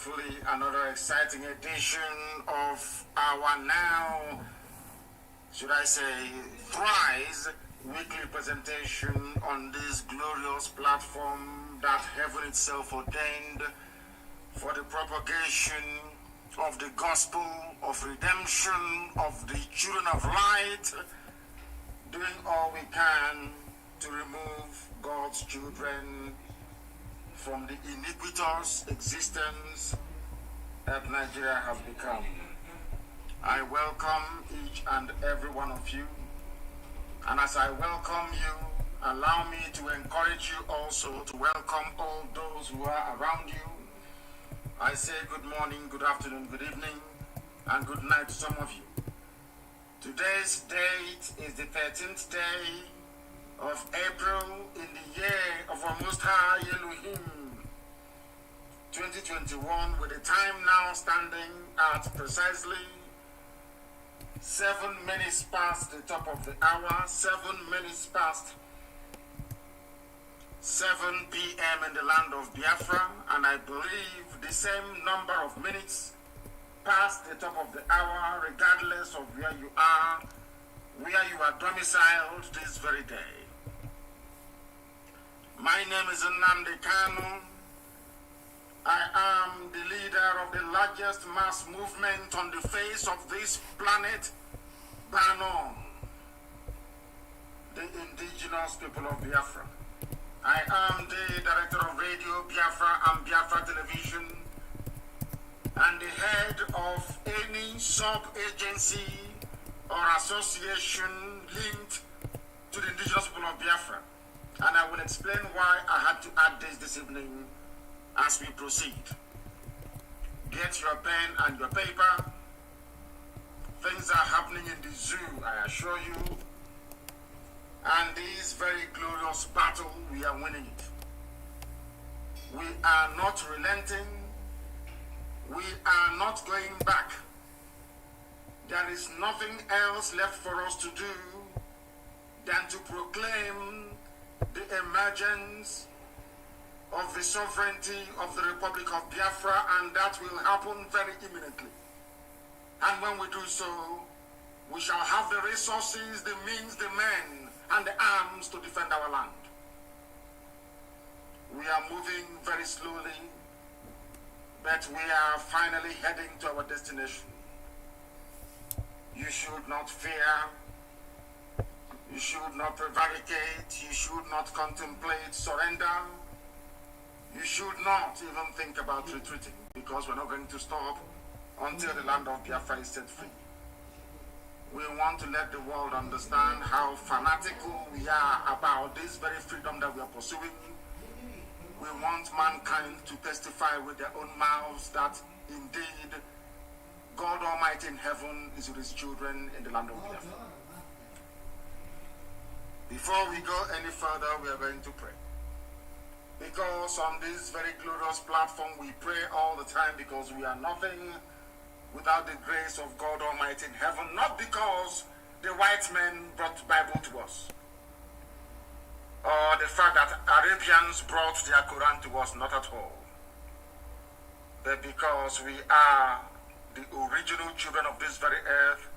hopefully another exciting edition of our now, should I say, thrice weekly presentation on this glorious platform that heaven itself ordained for the propagation of the gospel of redemption of the children of light, doing all we can to remove God's children from the iniquitous existence that Nigeria has become. I welcome each and every one of you, and as I welcome you, allow me to encourage you also to welcome all those who are around you. I say good morning, good afternoon, good evening, and good night to some of you. Today's date is the 13th day of April in the year of our Most High Elohim, 2021, with the time now standing at precisely 7 minutes past the top of the hour, 7 minutes past 7 p.m. in the land of Biafra, and I believe the same number of minutes past the top of the hour, regardless of where you are domiciled this very day. My name is Nnamdi Kanu. I am the leader of the largest mass movement on the face of this planet, Banon, the indigenous people of Biafra. I am the director of radio, Biafra and Biafra television, and the head of any sub-agency or association linked to the indigenous people of Biafra. And I will explain why I had to add this evening as we proceed. Get your pen and your paper. Things are happening in the zoo, I assure you. And this very glorious battle, we are winning it. We are not relenting. We are not going back. There is nothing else left for us to do than to proclaim the emergence of the sovereignty of the Republic of Biafra, and that will happen very imminently. And when we do so, we shall have the resources, the means, the men, and the arms to defend our land. We are moving very slowly, but we are finally heading to our destination. You should not fear. You should not prevaricate. You should not contemplate surrender. You should not even think about retreating, because we're not going to stop until the land of Biafra is set free. We want to let the world understand how fanatical we are about this very freedom that we are pursuing. We want mankind to testify with their own mouths that indeed God Almighty in heaven is with his children in the land of Biafra. Before we go any further, we are going to pray. Because on this very glorious platform, we pray all the time, because we are nothing without the grace of God Almighty in heaven, not because the white men brought the Bible to us, or the fact that Arabians brought their Quran to us, not at all, but because we are the original children of this very earth,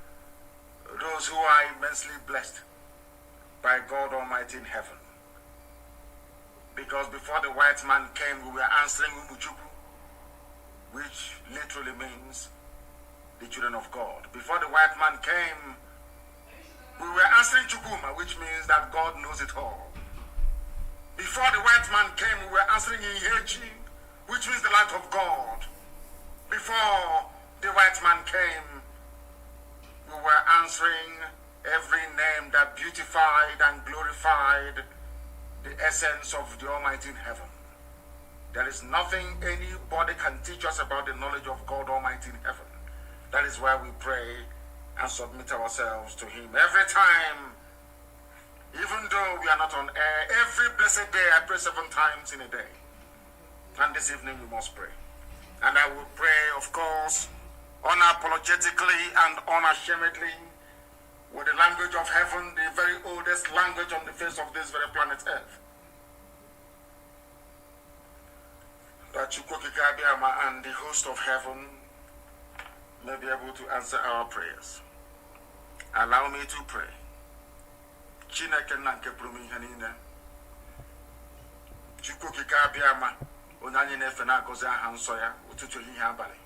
those who are immensely blessed by God Almighty in heaven. Because before the white man came, we were answering Umujuku, which literally means the children of God. Before the white man came, we were answering Chukuma, which means that God knows it all. Before the white man came, we were answering Iheji, which means the light of God. Before the white man came, we were answering every name that beautified and glorified the essence of the Almighty in heaven. There is nothing anybody can teach us about the knowledge of God Almighty in heaven. That is why we pray and submit ourselves to him every time. Even though we are not on air, every blessed day I pray 7 times in a day. And this evening we must pray. And I will pray, of course, unapologetically and unashamedly, with the language of heaven, the very oldest language on the face of this very planet Earth. that Chukwokikabiama and the host of heaven may be able to answer our prayers. Allow me to pray. Chineke nanke prumi hanine. Chukwokikabiama onanye nefe na gozi aha nsọ ya ụtụtụ ihe abalị.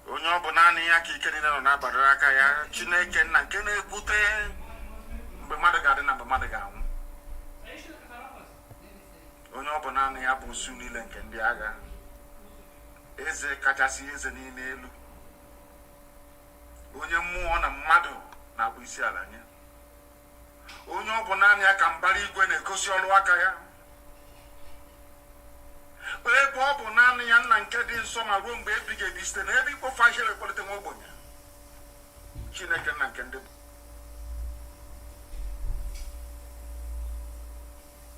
Onye ọ bụ naanị ya ka ike niile nọ n'abalị aka ya, Chineke nna nke na-ekwute mgbe mmadụ ga-adị na mgbe mmadụ ga-anwụ. Onye ọ bụ naanị ya bụ usu niile nke ndị agha, eze kachasị eze niile elu, onye mmụọ na mmadụ na-akpụ isi ala nye. Onye ọ bụ naanị ya ka mbara igwe na-egosi ọrụ aka ya, ebe ọ bụ naanị ya nna nke dị nsọ ma ruo mgbe ebighị ebi site n'ebe ikpofu ahịa ekpọlite nwa ogbenye. Chineke nna nke ndị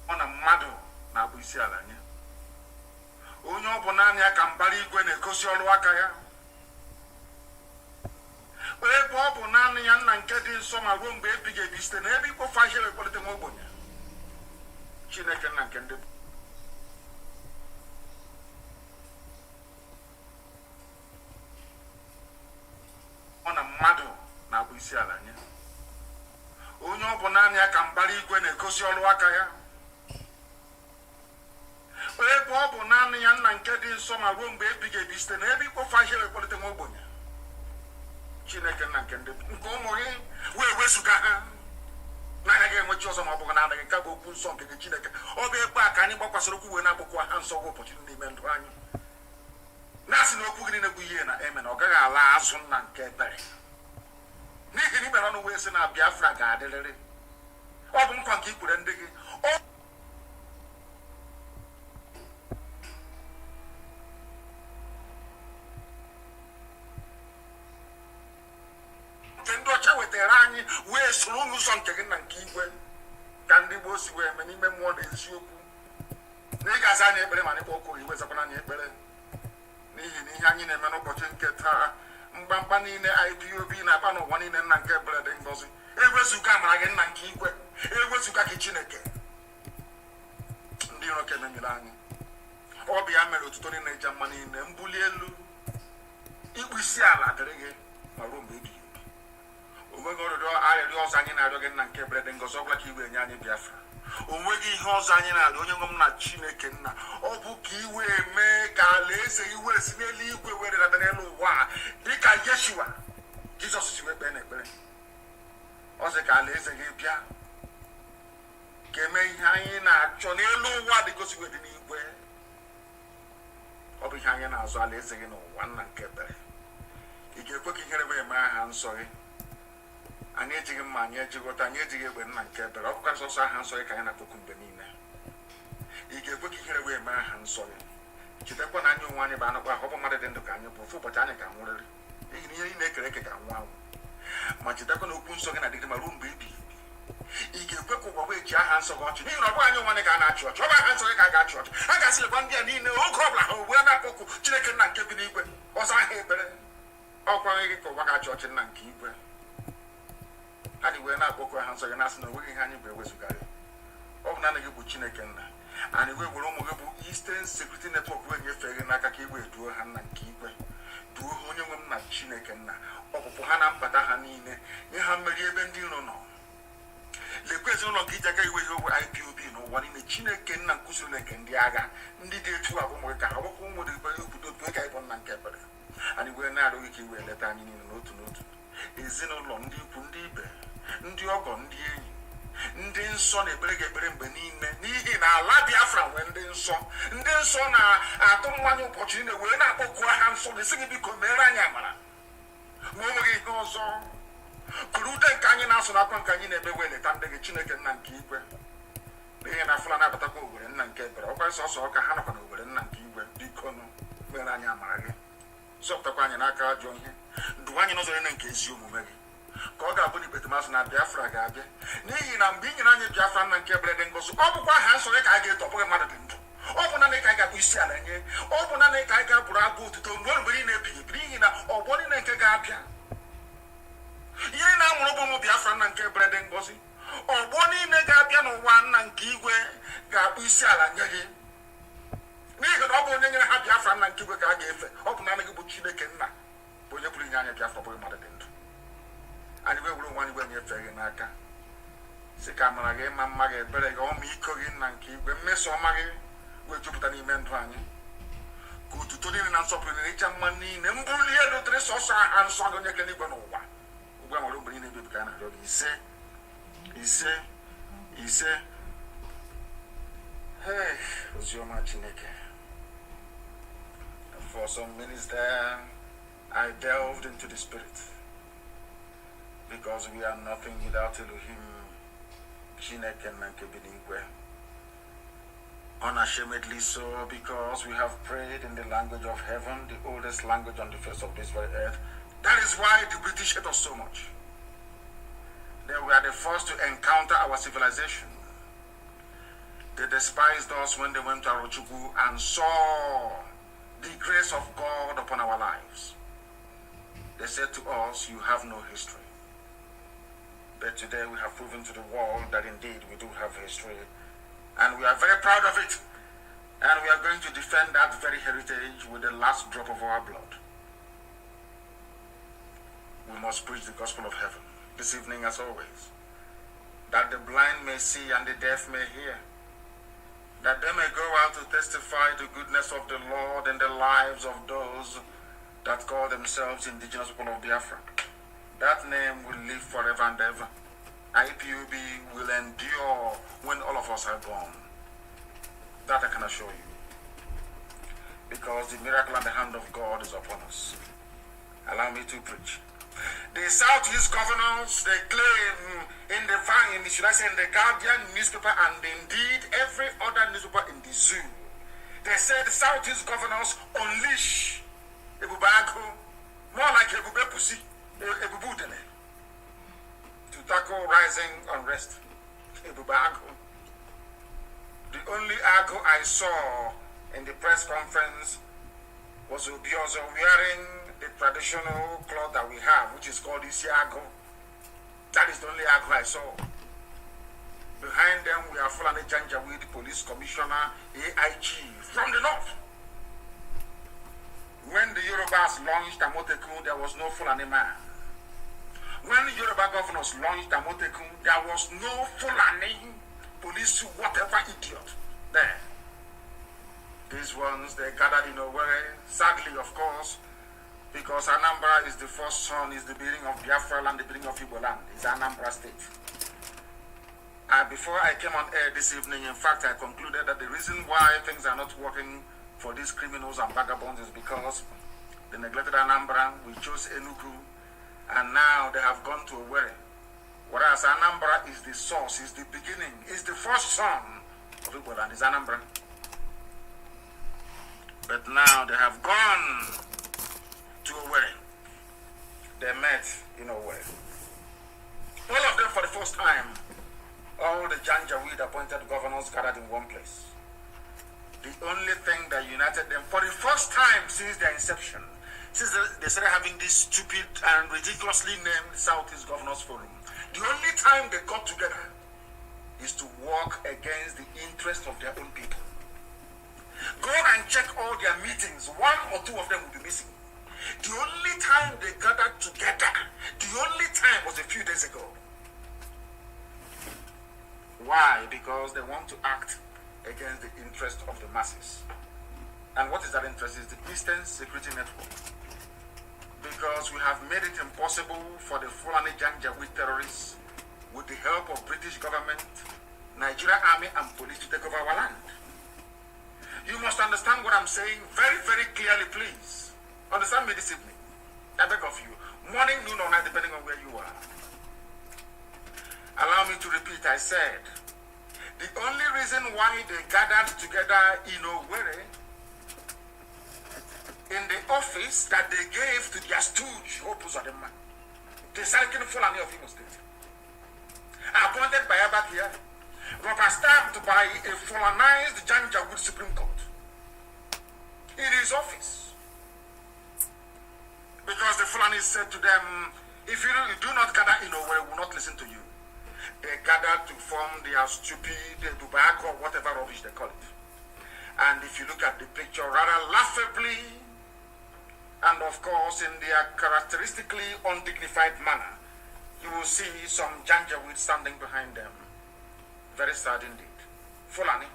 ọ na mmadụ na-abụ isi ala nye. Onye ọ bụ naanị ya ka mbara igwe na-egosi ọrụ aka ya, ebe ọ bụ naanị ya nna nke dị nsọ ma ruo mgbe ebighị ebi site n'ebe ikpofu ahịa ekpọlite nwa ogbenye. Chineke nna nke ndị ọ na mmadụ na-abụ isi ala nye. Onye ọ bụ naanị ya ka mbara igwe na-egosi ọrụ aka ya, ebe ọ bụ naanị ya nna nke dị nsọ ma ruo mgbe ebighị ebi site n'ebe ikpofu ahịa ekpọlite nwa ogbenye. Chineke nna nke ndị nke ụmụ gị wee wezụga ha n'anya ga-enwechi ọzọ ma ọ bụghị na anaghị nke bụ okwu nsọ nke gị Chineke. Ọ bụ ebe a ka anyị gbakwasịrị okwu wee na-agbakwa ha nsọ gị ụbọchị n'ime ndụ anyị, na-asị na okwu gị niile bụ ihe na eme na ọ gaghị ala azụ nna nke ebere, n'ihi na ibere ọnụ wee sị na Biafra ga-adịrịrị. Ọ bụ nkwa nke ikwere ndị gị. Nke ndị ọcha wetara anyị wee soro n'ụzọ nke gị na nke igwe ka ndị Igbo si wee eme n'ime mmụọ na eziokwu. Na ị ga-aza anyị ekpere ma anyị kpọọ iwe zakwana anyị ekpere, n'ihi na ihe anyị na-eme n'ụbọchị nke taa, mgbamgba niile IPOB na-akpa n'ụwa niile nna nke ebere dị ngọzi. Ewezuga amara gị nna nke igwe, ewezuga gị Chineke, ndị iro ka ememiri anyị. Ọ bụ ya mere otuto niile eji mma niile, mbuli elu, ikpu isi ala dịrị gị ma ruo mgbe ebighị ebi. Onweghị arịrịọ ọzọ anyị na-arịọ gị nna nke ebere dị ngọzi, ọbụla ka iwe nye anyị Biafra. Onweghị ihe ọzọ anyị na-arịọ onye nwe m na Chineke nna, ọ bụ ka iwe mee ka alaeze iwe si n'eluigwe were dada n'elu ụwa dịka Yeshua Jizọs si wee kpee n'ekpere. Ọ sị ka alaeze gị bịa, ka eme ihe anyị na-achọ n'elu ụwa dị gosi wee dị n'igwe. Ọ bụ ihe anyị na-azụ, alaeze gị n'ụwa nna nke ebere. Ị ga-ekwe ka ihere wee mee aha nsọ gị. Anyị ejighị mma, anyị ejighọta, anyị ejighị egbe nna nke ebere. Ọ bụkwa sọsọ aha nsọ gị ka anyị na-akpọku mgbe niile. Ị ga-ekwe ka ihere wee mee aha nsọ gị. Chetakwa na anyị onwe anyị bụ anụkwa ahụ, ọ bụ mmadụ dị ndụ ka anyị bụ, ofu ụbọchị anyị ga-anwụrịrị, n'ihi na ihe ị na-ekere eke ga-anwụ anwụ. Ma chetakwa na okwu nsọ gị na-adịgide ma ruo mgbe ebighị ebi. Ị ga-ekwe ka ụwa wee ji aha nsọ gị ọchị, n'ihi na ọ bụghị anyị onwe anyị ka a na-achị ọchị, ọ bụ aha nsọ gị ka a ga-achị ọchị. A ga-asịlekwa ndị a niile oge ọ bụla ha ugbu a na-akpọku Chineke nna nke bi n'igwe, ọzọ aha ekpere. Ọkwa gị ka ụwa ga-achị ọchị nna nke igwe. Anyị wee na-akpọku aha nsọ gị na-asị na onweghị ihe anyị bụ ewezuga gị. Ọ bụ naanị gị bụ Chineke nna. Anyị wee were ụmụ gị bụ Eastern Security Network wee nyefee gị n'aka ka i wee duo ha nna nke igwe. Duo ha onye nwe m na Chineke nna, ọpụpụ ha na mbata ha niile, nye ha mmeri ebe ndị iro nọ. Lekwa ezinụlọ nke iji aga iwe ihe ogwe IPOB n'ụwa niile. Chineke nna nkụziri nke ndị agha ndị dị etu abụ ụmụ gị ka ha gbakwa ụmụ dị obodo otu ka ịbụ nna nke ebere. Anyị wee na-arịọ gị ka i wee leta anyị niile n'otu n'otu, ezinụlọ, ndị ikwu, ndị ibe, ndị ọgọ, ndị enyi, ndị nsọ na-ekpere gị ekpere mgbe niile, n'ihi na ala Biafra nwee ndị nsọ na-atụ mmanya ụbọchị niile wee na-akpọku aha nsọ gị sị gị biko meere anyị amara. Ma o nweghị ihe ọzọ, kụrụ ude nke anyị na-asụ n'akwa nke anyị na-eme wee leta ndị gị Chineke nna nke igwe. N'ihi na Fulani abatakwa Owere nna nke ebere, ọkwa sọsọ ọka ha nọkwa na Owere nna nke igwe. Biko nụ meere anyị amara gị, zọpụtakwa anyị n'aka ajọ ihe, ndụ anyị n'ụzọ niile nke ezi omume gị, ka ọ ga-abụ n'ikpetemazụ na Biafra ga-abịa. N'ihi na mgbe ị nyere anyị Biafra nna nke ebere dị ngọzi, ọ bụkwa aha nsọ gị ka a ga-eto, ọ bụghị mmadụ dị ndụ. Ọ bụ naanị ka anyị ga-akpụ isi ala nye, ọ bụ naanị ka anyị ga-abụrụ abụ otuto mgbe orubere niile ebighị ebi, n'ihi na ọgbọ niile nke ga-abịa, ihe na-amụrụ bụ ụmụ Biafra nna nke ebere dị ngọzi, ọgbọ niile ga-abịa n'ụwa nna nke igwe ga-akpụ isi ala nye gị. n'ihi na ọ bụ onye nyere ha Biafra nna nke igwe ka a ga-efe ọ bụ naanị gị bụ Chineke nna bụ onye pụrụ inye anya Biafra bụghị mmadụ dị ndụ anyị wee were onwe anyị wee nyefee gị n'aka si ka amara gị ma mma gị ebere gị ọmịiko gị nna nke igwe mmeso ọma gị wee jupụta n'ime ndụ anyị ka otuto niile na nsọpụrụ niile ịcha mma niile mbuli elu dịrị sọsọ aha nsọ gị onye kere igwe n'ụwa ugbu a nwere mgbe niile ebibi ka a na-arịọ gị ise hey oziọma Chineke. For some minutes there I delved into the spirit because we are nothing without Elohim Chineke nke bi n'igwe. Unashamedly so, because we have prayed in the language of heaven, the oldest language on the face of this very earth. That is why the British hate us so much. They were the first to encounter our civilization. They despised us when they went to Arochukwu and saw the grace of God upon our lives. They said to us, you have no history. But today we have proven to the world that indeed we do have history. And we are very proud of it. And we are going to defend that very heritage with the last drop of our blood. We must preach the gospel of heaven this evening as always. That the blind may see and the deaf may hear. That they may go out to testify the goodness of the Lord in the lives of those that call themselves indigenous people of Biafra. That name will live forever and ever. IPOB will endure when all of us are gone. That I can assure you. Because the miracle and the hand of God is upon us. Allow me to preach. The Southeast governors, they claim in the Guardian newspaper and indeed every other newspaper in the zoo, they say the Southeast governors unleash Ebubago, more like Ebube Pussy, Ebubudene, to tackle rising unrest. Ebubago. The only Ago I saw in the press conference was Obiozo wearing the traditional cloth that we have, which is called Isiago. That is the only Ago I saw. Behind them, we are Fulani Janjaweed Police Commissioner, AIG, from the north. When the Yorubas launched Amotekun, there was no Fulani man. When the Yoruba governors launched Amotekun, there was no Fulani police, whatever idiot there. These ones, they gathered in Owerri, sadly, of course, because Anambra is the first son, is the beginning of Biafra land, the beginning of Igbo land. It's Anambra state. And before I came on air this evening, in fact, I concluded that the reason why things are not working for these criminals and vagabonds is because they neglected Anambra, we chose Enugu, and now they have gone to Owerri. Whereas Anambra is the source, is the beginning, is the first son of Igbo land, is Anambra. But now they have gone to Owerri. They met in Owerri. All of them for the first time, all the Janjaweed appointed governors gathered in one place. The only thing that united them for the first time since their inception, since they started having this stupid and ridiculously named Southeast Governors Forum, the only time they got together is to work against the interests of their own people. Go and check all their meetings. One or two of them will be missing. The only time they gathered together, the only time was a few days ago. Why? Because they want to act against the interest of the masses. And what is that interest? Is the Eastern Security Network. Because we have made it impossible for the Fulani Janjaweed terrorists, with the help of British government, Nigerian army and police, to take over our land. You must understand what I'm saying very, very clearly, please. Understand me this evening. I beg of you. Morning, noon, or night, depending on where you are. Allow me to repeat, I said, the only reason why they gathered together in Owerri, in the office that they gave to their stooge, Opuzadema, the Sarkin Fulani of Imo State, appointed by Abakia, rubber-stamped by a Fulanized Janjaweed Supreme Court in his office. Because the Fulani said to them, if you do not gather in Owerri, we will not listen to you. They gathered to form their stupid Bubago or whatever rubbish they call it. And if you look at the picture rather laughably, and of course in their characteristically undignified manner, you will see some Janjaweed standing behind them. Very sad indeed. Fulani,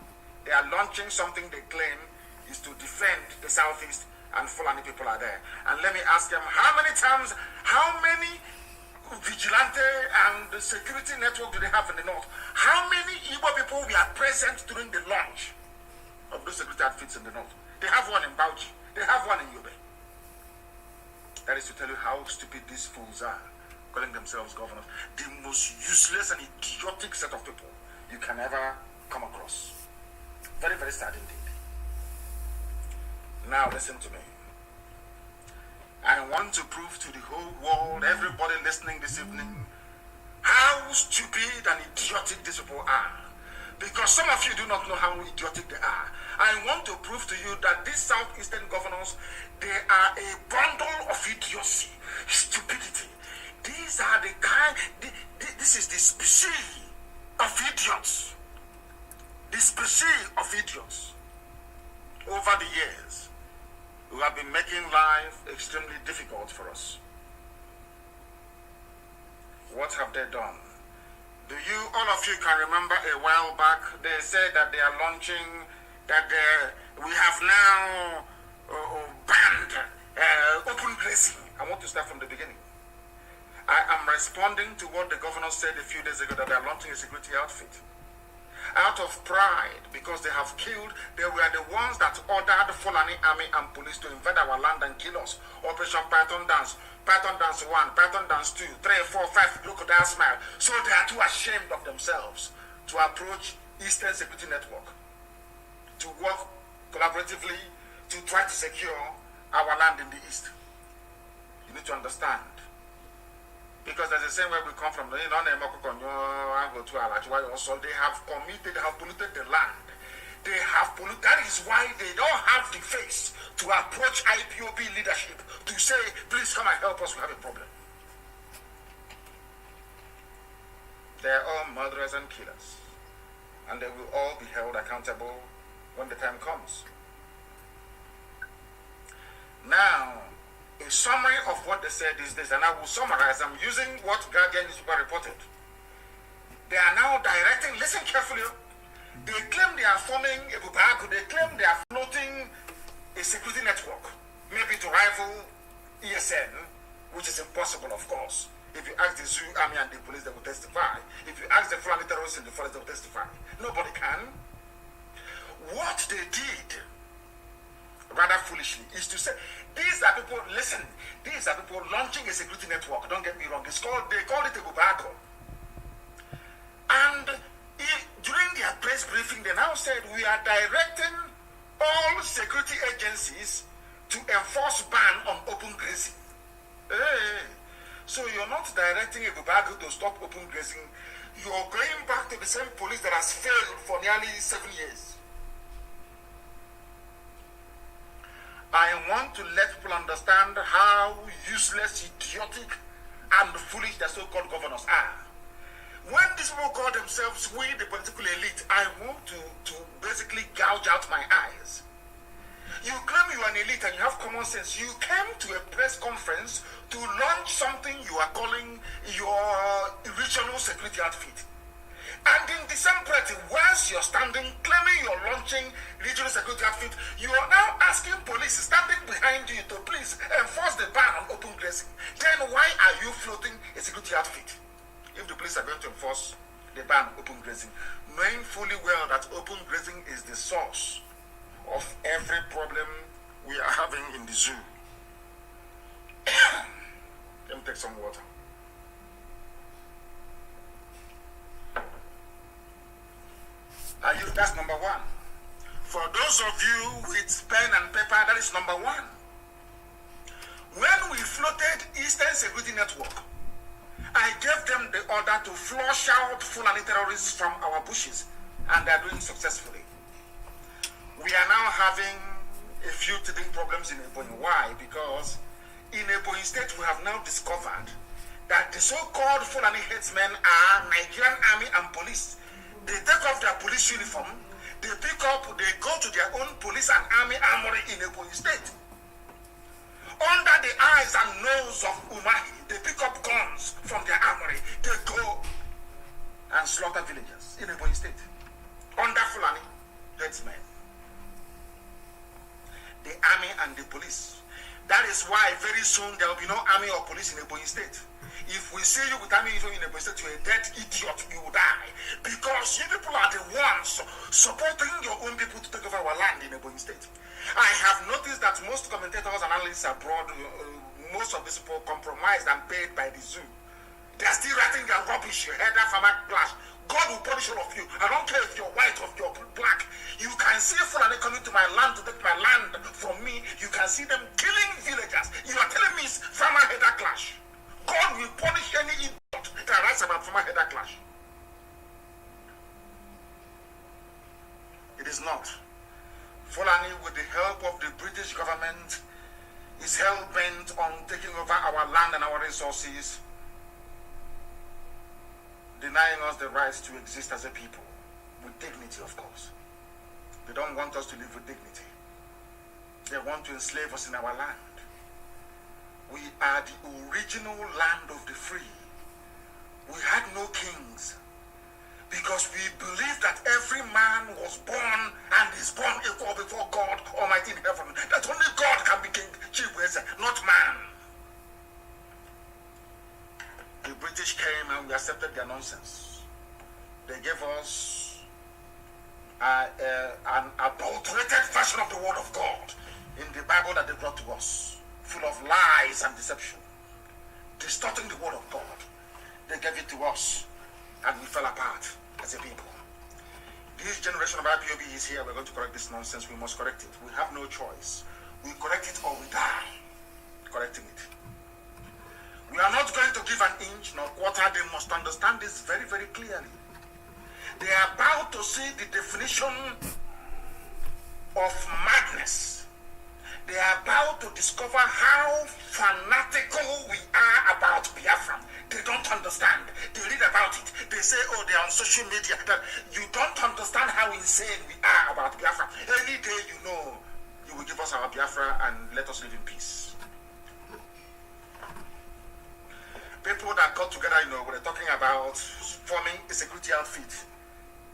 they are launching something they claim is to defend the southeast, and Fulani people are there. And let me ask them, how many times, how many vigilante and security network do they have in the north? How many Igbo people were present during the launch of those security outfits in the north? They have one in Bauchi. They have one in Yobe. That is to tell you how stupid these fools are, calling themselves governors. The most useless and idiotic set of people you can ever come across. Very, very sad indeed. Now listen to me. I want to prove to the whole world, everybody listening this evening, how stupid and idiotic these people are. Because some of you do not know how idiotic they are. I want to prove to you that these southeastern governors, they are a bundle of idiocy, stupidity. These are the kind, this is the species of idiots. The species of idiots over the years who have been making life extremely difficult for us. What have they done? Do you, all of you can remember a while back, they said that they are launching, that we have now banned open grazing. I want to start from the beginning. I am responding to what the governor said a few days ago, that they are launching a security outfit. Out of pride, because they have killed, they were the ones that ordered the Fulani army and police to invade our land and kill us. Operation Python Dance 1, Python Dance 2, 3, 4, 5, Crocodile Smile. So they are too ashamed of themselves to approach Eastern Security Network, to work collaboratively to try to secure our land in the East. You need to understand. Because there's the same way we come from, they have committed, they have polluted the land. They have polluted, that is why they don't have the face to approach IPOB leadership to say, please come and help us, we have a problem. They are all murderers and killers. And they will all be held accountable when the time comes. Now, a summary of what they said is this, and I will summarize. I'm using what Guardian newspaper reported. They are now directing, listen carefully, they claim they are forming a bubago, they claim they are floating a security network, maybe to rival ESN, which is impossible, of course. If you ask the Zoo Army and the police, they will testify. If you ask the Fulani terrorists in the forest, they will testify. Nobody can. What they did, rather foolishly, is to say, these are people, listen, these are people launching a security network, don't get me wrong, they call it a bubago. And during their press briefing, they now said, we are directing all security agencies to enforce ban on open grazing. Hey, so you're not directing a bubago to stop open grazing, you're going back to the same police that has failed for nearly 7 years. I want to let people understand how useless, idiotic, and foolish the so-called governors are. When these people call themselves we, the political elite, I want to basically gouge out my eyes. You claim you are an elite and you have common sense. You came to a press conference to launch something you are calling your regional security outfit. And in the same breath, whilst you're standing, claiming you're launching regional security outfit, you are now asking police standing behind you to please enforce the ban on open grazing. Then why are you floating a security outfit? If the police are going to enforce the ban on open grazing, knowing fully well that open grazing is the source of every problem we are having in the zoo. Let me take some water. That's number one. For those of you with pen and paper, that is number one. When we floated Eastern Security Network, I gave them the order to flush out Fulani terrorists from our bushes, and they are doing successfully. We are now having a few teething problems in Ebonyi. Why? Because in Ebonyi State, we have now discovered that the so-called Fulani headsmen are Nigerian army and police. They take off their police uniform, They go to their own police and armory in Ebonyi State. Under the eyes and nose of Umahi, they pick up guns from their armory. They go and slaughter villagers in Ebonyi State. Under Fulani headsmen. The army and the police. That is why very soon there will be no army or police in Ebonyi State. If we see you with army in Ebonyi State, you're a dead idiot, you will die. Because you people are the ones supporting your own people to take over our land in Ebonyi State. I have noticed that most commentators and analysts abroad, most of these people compromised and paid by the zoo. They are still writing their rubbish, header, farmer, clash. God will punish all of you. I don't care if you're white or if you're black. You can see Fulani coming to my land to take my land from me. You can see them killing villagers. You are telling me it's farmer header clash. God will punish any idiot that writes about farmer header clash. It is not. Fulani, with the help of the British government, is hell-bent on taking over our land and our resources, denying us the rights to exist as a people, with dignity, of course. They don't want us to live with dignity. They want to enslave us in our land. We are the original land of the free. We had no kings, because we believe that every man was born and is born equal before God Almighty in heaven. That only God can be king, not man. The British came and we accepted their nonsense. They gave us an adulterated version of the word of God in the Bible that they brought to us, full of lies and deception, distorting the word of God. They gave it to us and we fell apart as a people. This generation of IPOB is here. We're going to correct this nonsense. We must correct it. We have no choice. We correct it or we die correcting it. We are not going to give an inch nor quarter. They must understand this very, very clearly. They are about to see the definition of madness. They are about to discover how fanatical we are about Biafra. They don't understand. They read about it. They say, oh, they are on social media. That you don't understand how insane we are about Biafra. Any day you know, you will give us our Biafra and let us live in peace. People that got together, were talking about forming a security outfit.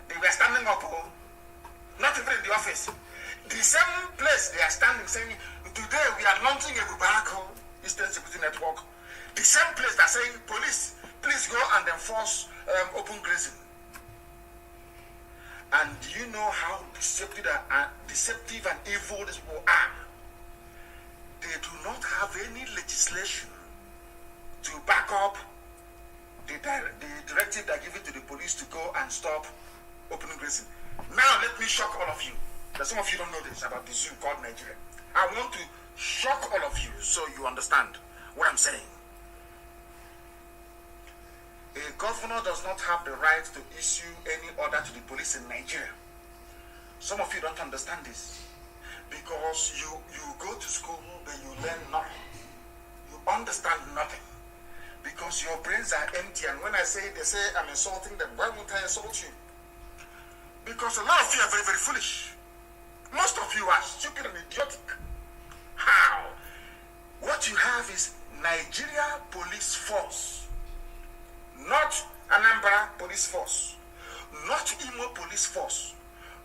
They were standing up, not even in the office. The same place they are standing saying, today we are launching a Mubarak Eastern Security Network. The same place they're saying, police, please go and enforce open grazing. And do you know how deceptive and evil these people are? They do not have any legislation to back up the directive they're giving to the police to go and stop open grazing. Now let me shock all of you. That some of you don't know this about the zoo called Nigeria. I want to shock all of you so you understand what I'm saying. A governor does not have the right to issue any order to the police in Nigeria. Some of you don't understand this because you go to school but you learn nothing. You understand nothing because your brains are empty. And when they say I'm insulting them, why won't I insult you? Because a lot of you are very, very foolish. Most of you are stupid and idiotic. How? What you have is Nigeria Police Force, not Anambra Police Force, not Imo Police Force,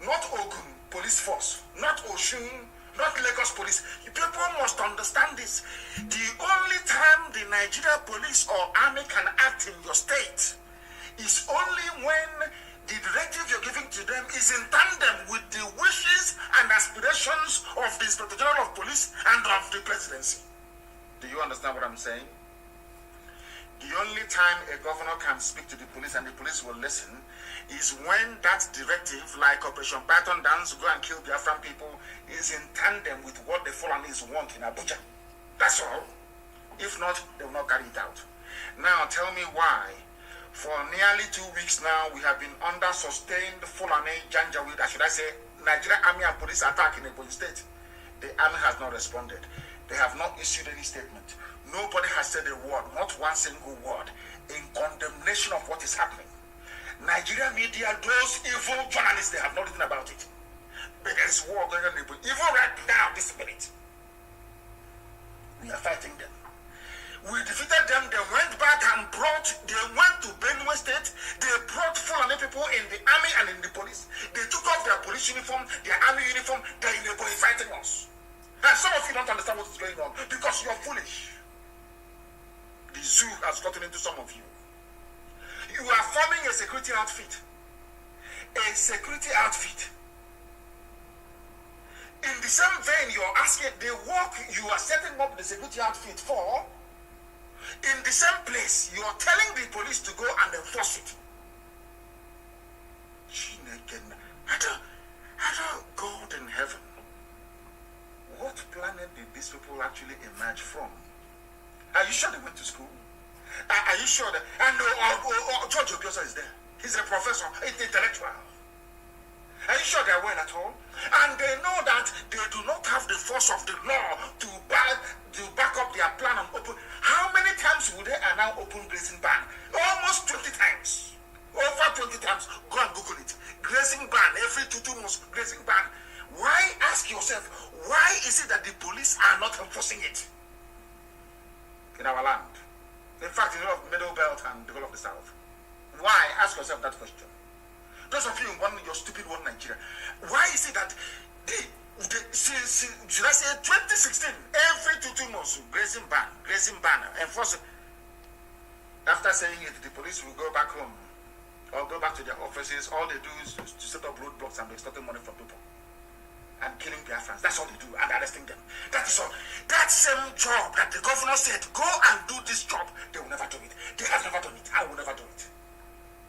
not Ogun Police Force, not Oshun, not Lagos Police. You people must understand this. The only time the Nigeria Police or Army can act in your state is only when the directive you're giving to them is in tandem with the wishes and aspirations of the Inspector General of Police and of the presidency. Do you understand what I'm saying? The only time a governor can speak to the police and the police will listen is when that directive, like Operation Python Dance, go and kill Biafran people, is in tandem with what the Fulanis want in Abuja. That's all. If not, they will not carry it out. Now tell me why. For nearly 2 weeks now, we have been under sustained Fulani Janjaweed, should I say, Nigeria Army and Police attack in Ebonyi State. The army has not responded. They have not issued any statement. Nobody has said a word, not one single word, in condemnation of what is happening. Nigeria media, those evil journalists, they have not written about it. But there is war going on. Even right now, this minute, we are fighting them. We defeated them. They went back and they went to Benue State. They brought Fulani people in the army and in the police. They took off their police uniform, their army uniform. They're in the fighting us. And some of you don't understand what is going on because you're foolish. The zoo has gotten into some of you. You are forming a security outfit. A security outfit. In the same vein, you're asking the work you are setting up the security outfit for. In the same place, you are telling the police to go and enforce it. God in heaven, what planet did these people actually emerge from? Are you sure they went to school? Are you sure that? And George Obioso is there. He's a professor, he's intellectual. Are you sure they're well at all? And they know that they do not have the force of the law to back up their plan and open. How many times would they now open grazing ban? Almost 20 times. Over 20 times. Go and Google it. Grazing ban. Every 2 months, grazing ban. Why, ask yourself, why is it that the police are not enforcing it in our land? In fact, in the Middle Belt and the whole of the South. Why? Ask yourself that question. Those of you in your stupid one Nigeria, why is it that should I say 2016, every 2 months, grazing ban, enforce it? After saying it, the police will go back home or go back to their offices. All they do is to set up roadblocks and extorting money from people and killing Biafrans. That's all they do, and arresting them. That is all. That same job that the governor said, go and do this job, they will never do it. They have never done it. I will never do it.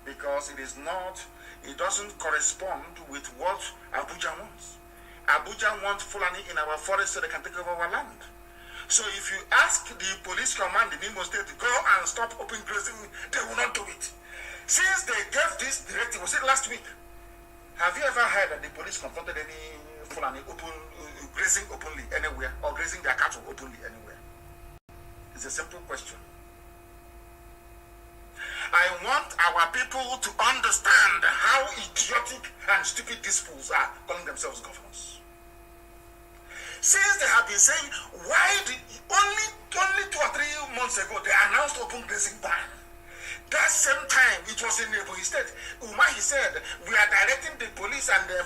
Because it doesn't correspond with what Abuja wants. Abuja wants Fulani in our forest so they can take over our land. So if you ask the police command in Imo State to go and stop open grazing, they will not do it. Since they gave this directive, was it last week? Have you ever heard that the police confronted any Fulani grazing openly anywhere or grazing their cattle openly anywhere? It's a simple question. I want our people to understand how idiotic and stupid these fools are calling themselves governors. Since they have been saying, only 2 or 3 months ago they announced open grazing ban. That same time, it was in Ebonyi State. He said, we are directing the police and the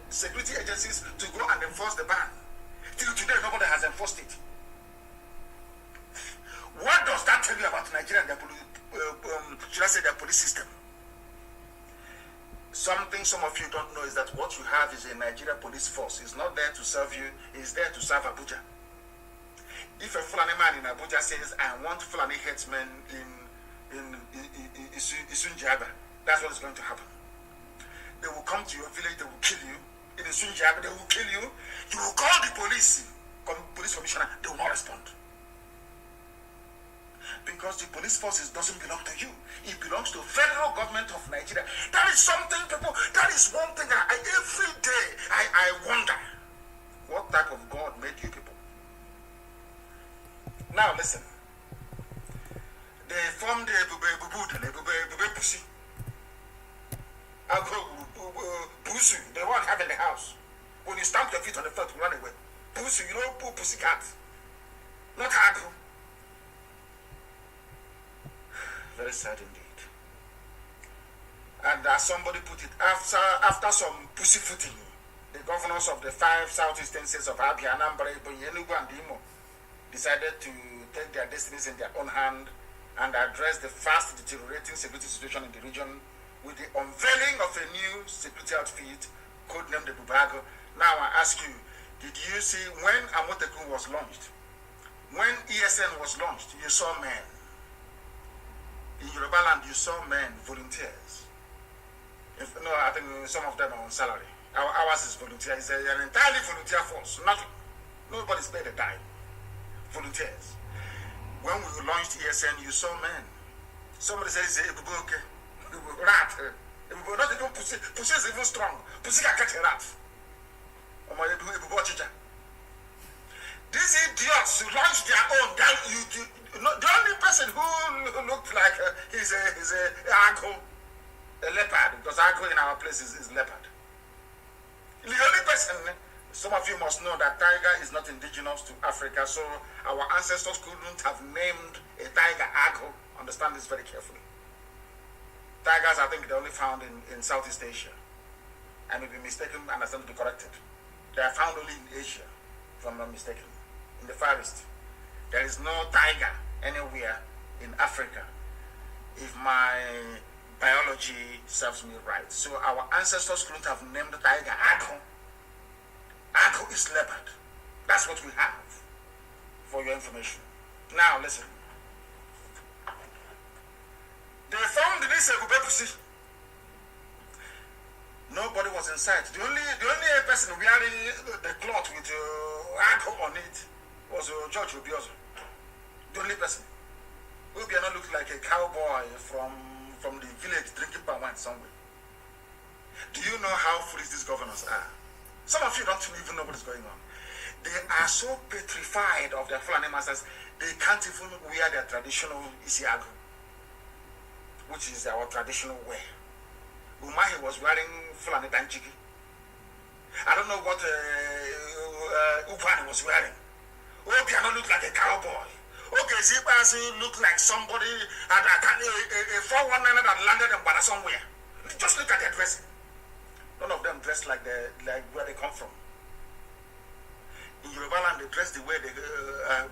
security agencies to go and enforce the ban. Till today, nobody has enforced it. What does that tell you about Nigeria and their their police system? Something some of you don't know is that what you have is a Nigeria police force. It's not there to serve you, it's there to serve Abuja. If a Fulani man in Abuja says, I want Fulani headsmen in Isunjaba, that's what is going to happen. They will come to your village, they will kill you. In Isunjaba, they will kill you. You will call the police commissioner, they will not respond. Because the police forces doesn't belong to you. It belongs to federal government of Nigeria. That is something, people, that is one thing every day I wonder. What type of God made you people? Now listen. They formed the Bube Pussy. Pussy, the one having the house. When you stamp your feet on the floor to run away. Pussy, you know, pussy cat. Not Agro. Very sad indeed. And as somebody put it, after some pussyfooting, the governors of the 5 southeastern states of Abia, Anambra, Enugu, and Imo decided to take their destinies in their own hand and address the fast deteriorating security situation in the region with the unveiling of a new security outfit codenamed the Bubago. Now I ask you, did you see when Amotekun was launched? When ESN was launched, you saw men. In Yoruba land, you saw men, volunteers. I think some of them are on salary. Ours is volunteer. It's an entirely volunteer force. Nothing. Nobody's paid a dime. Volunteers. When we launched ESN, you saw men. Somebody says, okay. Rat. Not even pussy. Pussy is even strong. Pussy can catch a rat. These idiots launched their own. The only person who looked like he's a agro, a leopard, because agro in our place is leopard. The only person, some of you must know that tiger is not indigenous to Africa, so our ancestors couldn't have named a tiger Agho. Understand this very carefully. Tigers, I think, they're only found in Southeast Asia. I may be mistaken and I stand to be corrected. They are found only in Asia, if I'm not mistaken. In the Far East. There is no tiger anywhere in Africa, if my biology serves me right. So our ancestors couldn't have named the tiger Agho. Agho is leopard. That's what we have, for your information. Now listen. They found this Egubepusi. Nobody was inside. The only person wearing the cloth with Agho on it was George Obiozo. The only person. Obiano looked like a cowboy from the village drinking palm wine somewhere. Do you know how foolish these governors are? Some of you don't even know what is going on. They are so petrified of their Fulani masters, they can't even wear their traditional Isiago, which is our traditional wear. Umahi was wearing Fulani Danchiki. I don't know what Upani was wearing. Obiano looked like a cowboy. Okay, Zipasi looked like somebody at a 419 that landed in Bada somewhere. Just look at their dressing. None of them dressed like where they come from. In Yoruba land, they dress the way they are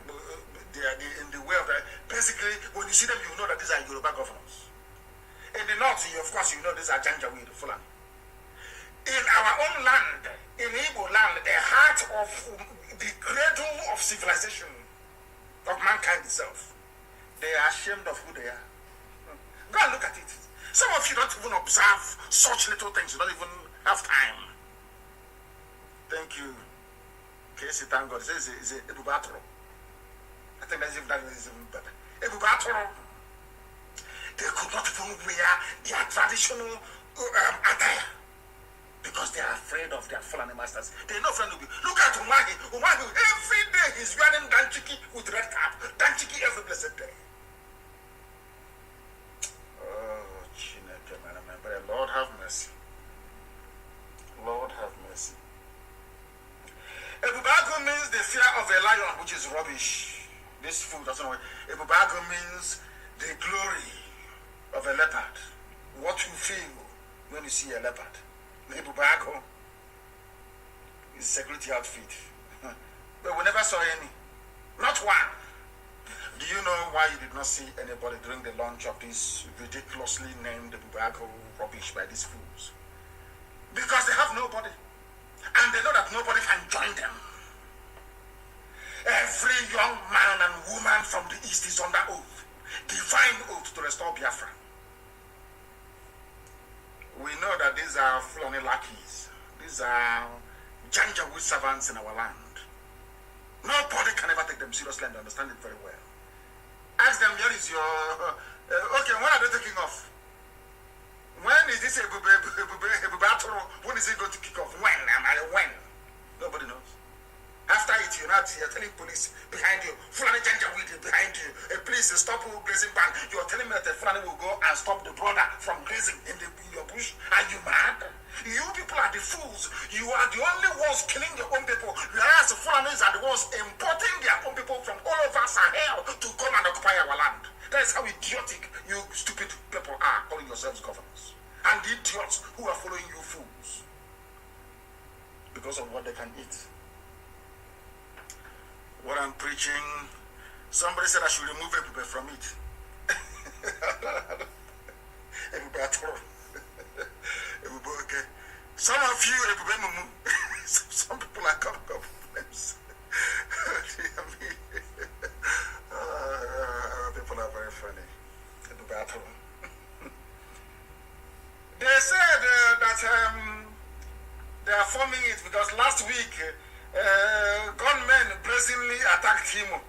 in the way of the. Basically, when you see them, you know that these are Yoruba governors. In the north, of course, you know these are Janjaweed, Fulani. In our own land, in Igbo land, the heart of the cradle of civilization, of mankind itself, they are ashamed of who they are. Go and look at it. Some of you don't even observe such little things. You don't even have time. Thank you. Casey, thank God. It says it's a Ebubatoro. I think that is even better. Ebubatoro. They could not even wear their traditional attire because they are afraid of their Fulani masters. They know friend will be. Look at Umahi. Umahi, every day he's wearing Danchiki with red cap. Danchiki every blessed day. Oh, Chineke, man, Lord have mercy. Lord have mercy. Ebubago means the fear of a lion, which is rubbish. This fool doesn't know. Ebubago means the glory of a leopard. What you feel when you see a leopard. Ebubago is security outfit. But we never saw any. Not one. Do you know why you did not see anybody during the launch of this ridiculously named Ebubago rubbish by these fools? Because they have nobody. And they know that nobody can join them. Every young man and woman from the East is under oath. Divine oath to restore Biafra. We know that these are Fulani lackeys. These are Janjaweed servants in our land. Nobody can ever take them seriously and understand it very well. Ask them, where is your... okay, when are they taking off? When is this Ebubatoro? When is it going to kick off? When? Nobody knows. After it, you're telling police behind you, Fulani Janjaweed is behind you. Please stop grazing ban. You're telling me that the Fulani will go and stop the brother from grazing in your bush. Are you mad? You people are the fools. You are the only ones killing your own people. Whereas the Fulanis are the ones importing their own people from all over Sahel to come and occupy our land. That is how idiotic you stupid people are, calling yourselves governors. And the idiots who are following you fools. Because of what they can eat. What I'm preaching, somebody said I should remove Ebube from it. Ebube, okay. Some of you, Ebube Mumu, some people are coming up with names. People are very funny. Ebube. They said that they are forming it because last week gunmen brazenly attacked him.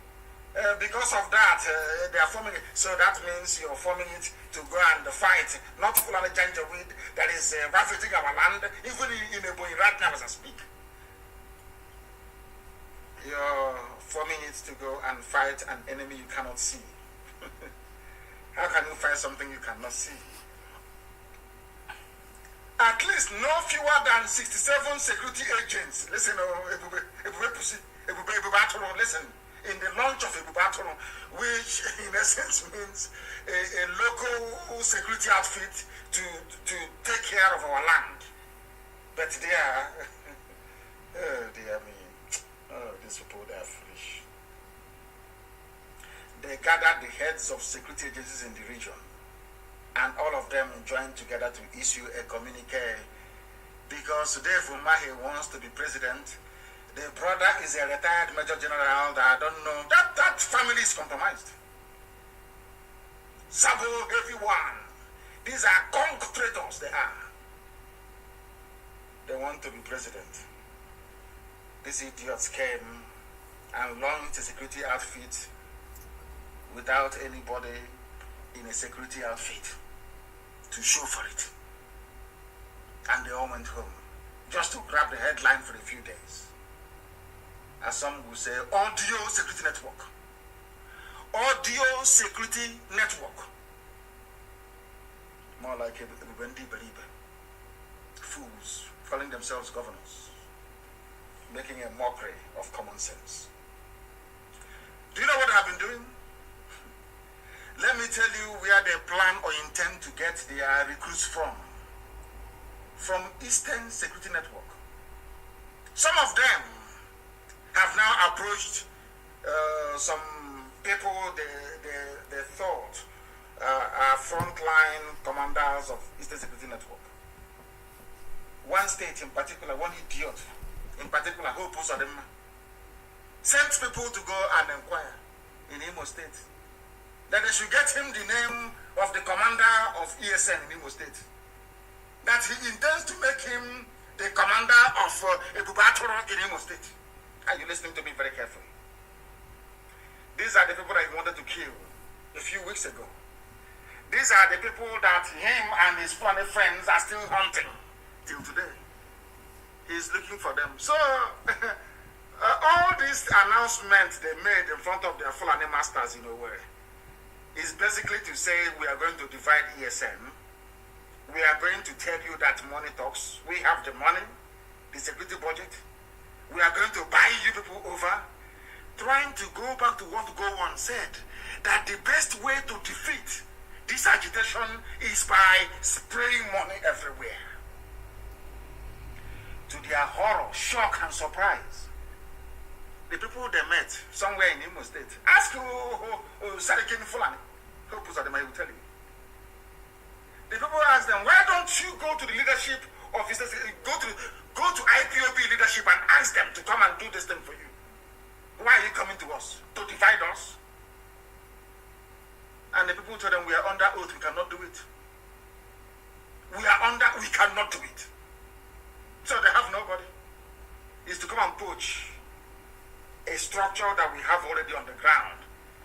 Because of that, they are forming it. So that means you're forming it to go and fight, not Fulani Janjaweed that is ravaging our land, even in Ebonyi right now as I speak. You're forming it to go and fight an enemy you cannot see. How can you fight something you cannot see? At at least no fewer than 67 security agents. Listen, listen, in the launch of Ebubatoro, which in essence means a local security outfit to take care of our land. But they are, these people, they are foolish. They gathered the heads of security agencies in the region, and all of them joined together to issue a communique, because today Fumahi wants to be president. The brother is a retired major general that I don't know. That family is compromised. Sabo, everyone. These are conk traitors, they are. They want to be president. These idiots came and launched a security outfit without anybody in a security outfit to show for it. And they all went home just to grab the headline for a few days. As some will say, audio security network. Audio security network. More like a fools calling themselves governors, making a mockery of common sense. Do you know what I've been doing? Let me tell you where they plan or intend to get their recruits from. From Eastern Security Network. Some of them have now approached some people they thought are frontline commanders of Eastern Security Network. One state in particular, one idiot in particular, Hope Uzodinma, sent people to go and inquire in Imo State that they should get him the name of the commander of ESN in Imo State. That he intends to make him the commander of Ebubatoro in Imo State. Are you listening to me very carefully? These are the people that he wanted to kill a few weeks ago. These are the people that him and his funny friends are still hunting till today. He's looking for them. So, all these announcements they made in front of their Fulani masters in a way is basically to say we are going to divide ESN. We are going to tell you that money talks. We have the money, the security budget. We are going to buy you people over. Trying to go back to what Gowon said, that the best way to defeat this agitation is by spraying money everywhere. To their horror, shock, and surprise, the people they met somewhere in Imo State, ask Sarikin Fulani, Hope Uzodinma will tell you. The people asked them, why don't you go to the leadership of go to IPOB leadership and ask them to come and do this thing for you? Why are you coming to us? To divide us? And the people told them, we are under oath, we cannot do it. We cannot do it. So they have nobody. Is to come and poach a structure that we have already on the ground.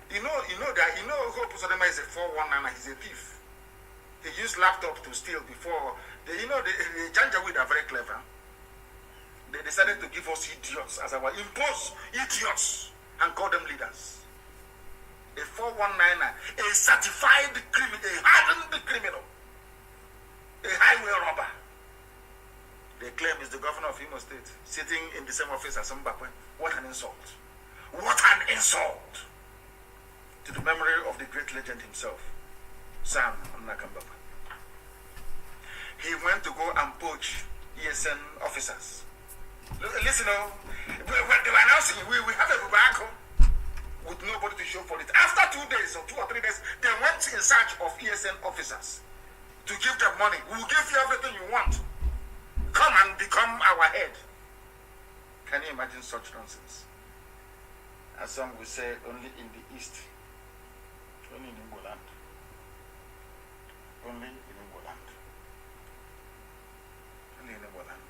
You know Hope Uzodinma is a 419, he's a thief. He used laptop to steal before. The Janjaweed are very clever. They decided to give us idiots as our imposed idiots and call them leaders. A 419er, a certified criminal, a hardened criminal, a highway robber. They claim is the governor of Imo State, sitting in the same office as Mbakwe. What an insult. What an insult to the memory of the great legend himself, Sam Nnakambakwe. He went to go and poach ESN officers. Listen, when they were announcing, we have a Bubako with nobody to show for it. After 2 days or 2 or 3 days, they went in search of ESN officers to give them money. We will give you everything you want. Come and become our head. Can you imagine such nonsense? As some will say, only in the East. Only in Igbo land. Only in Igbo land. Only in Igbo land.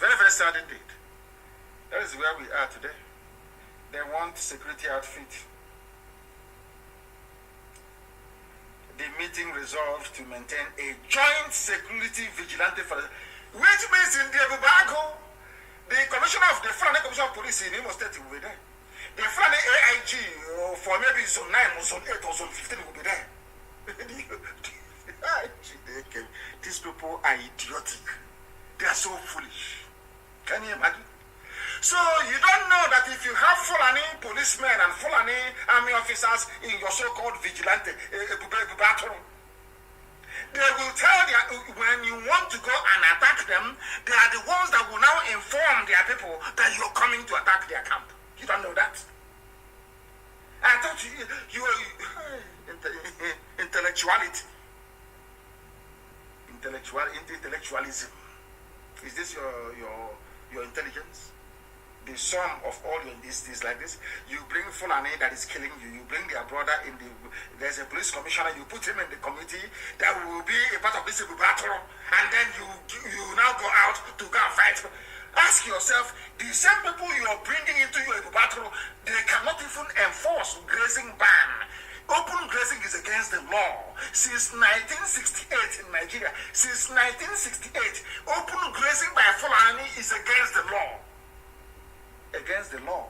Very, very sad indeed. That is where we are today. They want security outfit. The meeting resolved to maintain a joint security vigilante for which means in the Bubago, the commissioner of the Fulani Commission of Police in Imo State will be there. The Fulani AIG for maybe zone 9 or zone 8 or zone 15 will be there. These people are idiotic. They are so foolish. Can you imagine? So you don't know that if you have Fulani policemen and Fulani army officers in your so-called vigilante, they will tell when you want to go and attack them, they are the ones that will now inform their people that you're coming to attack their camp. You don't know that. I thought you intellectualism. Is this your intelligence? The sum of all your things like this. You bring Fulani that is killing you. You bring their brother in there's a police commissioner. You put him in the committee that will be a part of this battle, and then you now go out to go and fight. Ask yourself, the same people you are bringing into your battle, they cannot even enforce grazing ban. Open grazing is against the law. Since 1968 in Nigeria, since 1968, open grazing by Fulani is against the law. Against the law.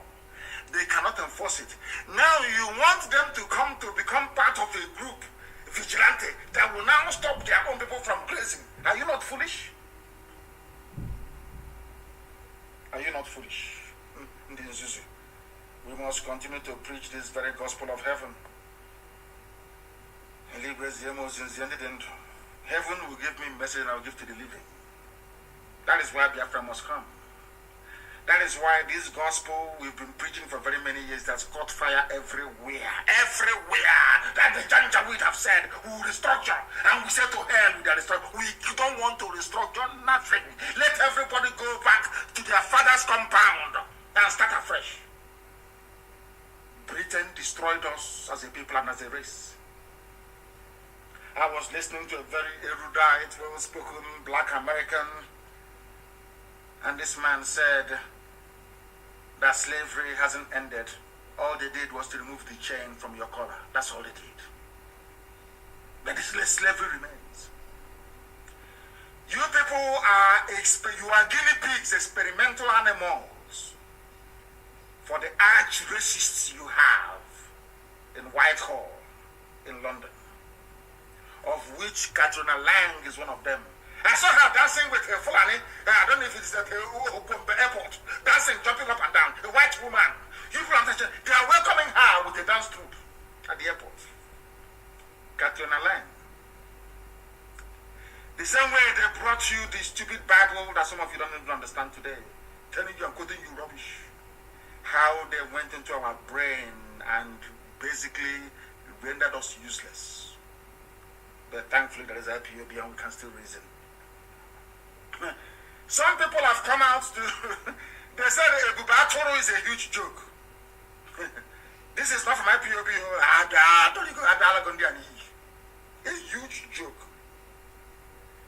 They cannot enforce it. Now you want them to come to become part of a group, vigilante, that will now stop their own people from grazing. Are you not foolish? Are you not foolish? We must continue to preach this very gospel of heaven. Heaven will give me a message and I will give to the living. That is why Biafra must come. That is why this gospel we've been preaching for very many years that's caught fire everywhere. Everywhere. That the Janjaweed have said, we will restructure. And we said to hell with the restructure. We don't want to restructure nothing. Let everybody go back to their father's compound and start afresh. Britain destroyed us as a people and as a race. I was listening to a very erudite, well-spoken black American, and this man said that slavery hasn't ended. All they did was to remove the chain from your collar. That's all they did. But slavery remains. You people are guinea pigs, experimental animals for the arch racists you have in Whitehall, in London, of which Katrina Lang is one of them. I saw her dancing with a Fulani. I don't know if it's at the airport. Dancing, jumping up and down. A white woman. You people, they are welcoming her with a dance troupe at the airport. Katrina Lang. The same way they brought you the stupid Bible that some of you don't even understand today. Telling you and quoting you rubbish. How they went into our brain and basically rendered us useless. But thankfully there is IPOB and we can still reason. Some people have come out to they said Bubatoro is a huge joke. This is not from IPOB. A huge joke.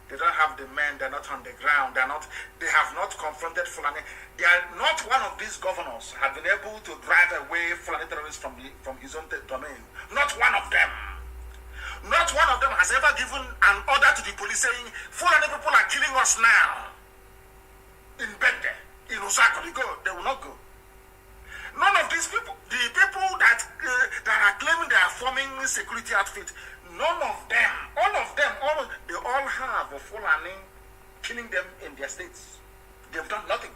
They don't have the men, they're not on the ground, they have not confronted Fulani. They are not one of these governors have been able to drive away Fulani terrorists from his own domain. Not one of them. Not one of them has ever given an order to the police saying, Fulani people are killing us now. In Bende, in Osaka, they will not go. None of these people, the people that are claiming they are forming security outfit, none of them, they all have a Fulani killing them in their states. They've done nothing.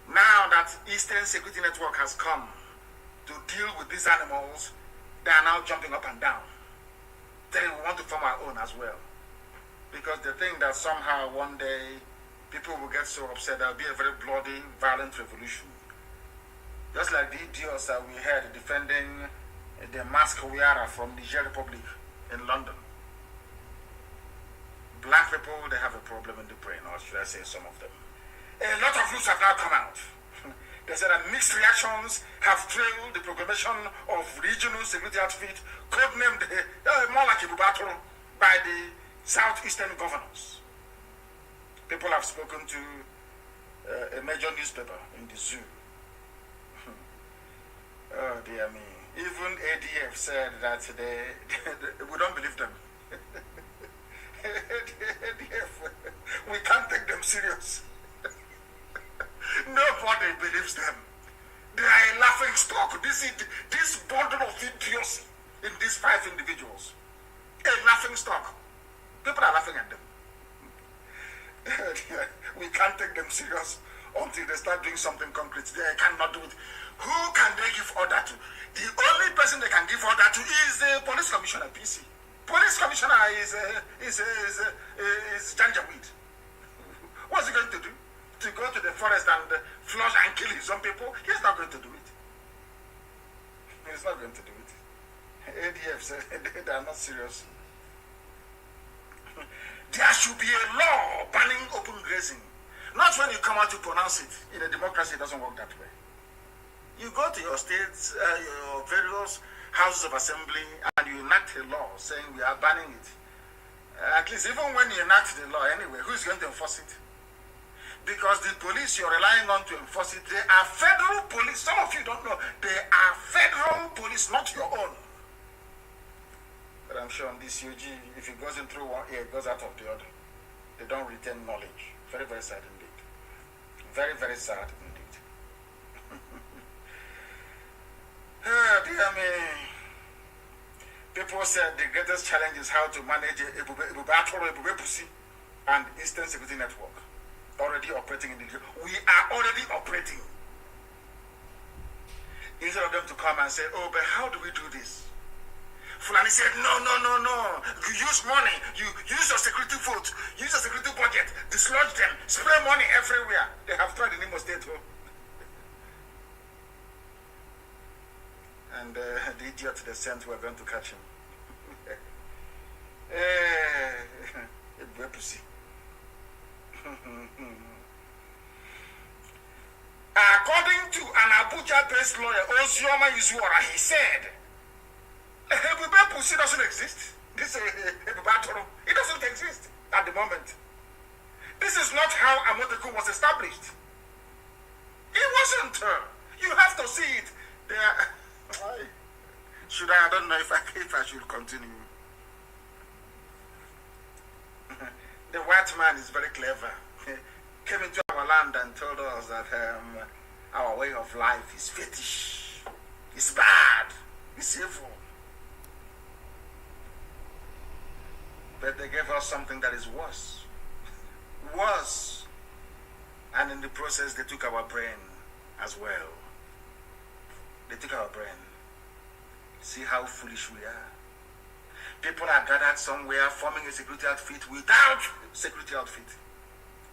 Now that Eastern Security Network has come to deal with these animals, they are now jumping up and down. Then we want to form our own as well. Because they think that somehow one day people will get so upset there will be a very bloody, violent revolution. Just like the idiots that we had defending the mask wearer from Niger Republic in London. Black people, they have a problem in the brain, or should I say some of them. A lot of news have now come out. They said that mixed reactions have trailed the proclamation of regional security outfit, codenamed more like Ibubatoro, by the southeastern governors. People have spoken to a major newspaper in the zoo. Oh dear me. Even ADF said that we don't believe them. ADF, we can't take them serious. Nobody believes them. They are a laughing stock. This bundle of idiocy in these 5 individuals. A laughing stock. People are laughing at them. We can't take them serious until they start doing something concrete. They cannot do it. Who can they give order to? The only person they can give order to is the police commissioner, PC. Police commissioner is Janjaweed. What's he going to do? To go to the forest and flush and kill his own people? He's not going to do it. He's not going to do it. ADF said they are not serious. There should be a law banning open grazing. Not when you come out to pronounce it. In a democracy, it doesn't work that way. You go to your states, your various houses of assembly, and you enact a law saying we are banning it. At least even when you enact the law anyway, who is going to enforce it? Because the police you're relying on to enforce it, they are federal police. Some of you don't know. They are federal police, not your own. But I'm sure on this UG, if it goes in through one ear, it goes out of the other. They don't retain knowledge. Very, very sad indeed. Very, very sad indeed. Dear me. People said the greatest challenge is how to manage a pussy and Eastern Security Network. Already operating in the... We are already operating. Instead of them to come and say, oh, but how do we do this? Fulani said, no. You use money. You use your security vote. Use your security budget. Dislodge them. Spray money everywhere. They have tried in Imo State. And the idiot they sent were going to catch him. According to an Abuja-based lawyer, Ozioma Izuora, he said, Ebube Pussy doesn't exist. This it doesn't exist at the moment. This is not how Amoteku was established. It wasn't. You have to see it. There. I don't know if I should continue. The white man is very clever. He came into our land and told us that our way of life is fetish. It's bad. It's evil. But they gave us something that is worse. Worse. And in the process, they took our brain as well. They took our brain. See how foolish we are. People are gathered somewhere forming a security outfit without security outfit.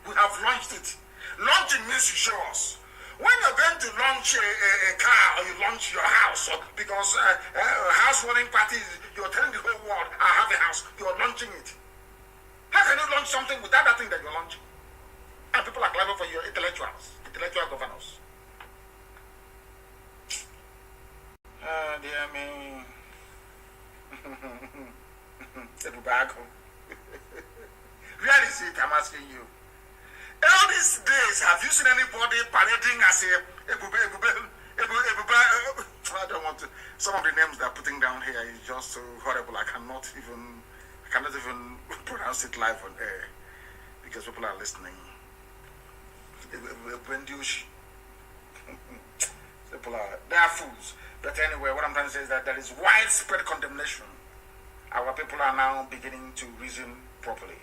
We have launched it. Launching means you show us. When you're going to launch a car or you launch your house, because housewarming parties, you're telling the whole world, I have a house, you're launching it. How can you launch something without that thing that you're launching? And people are clever for your intellectual governors. Dear me. Where is it? I'm asking you. All these days, have you seen anybody parading as a I don't want to. Some of the names they're putting down here is just so horrible. I cannot even pronounce it live on air because people are listening. They are fools. But anyway, what I'm trying to say is that there is widespread condemnation. Our people are now beginning to reason properly.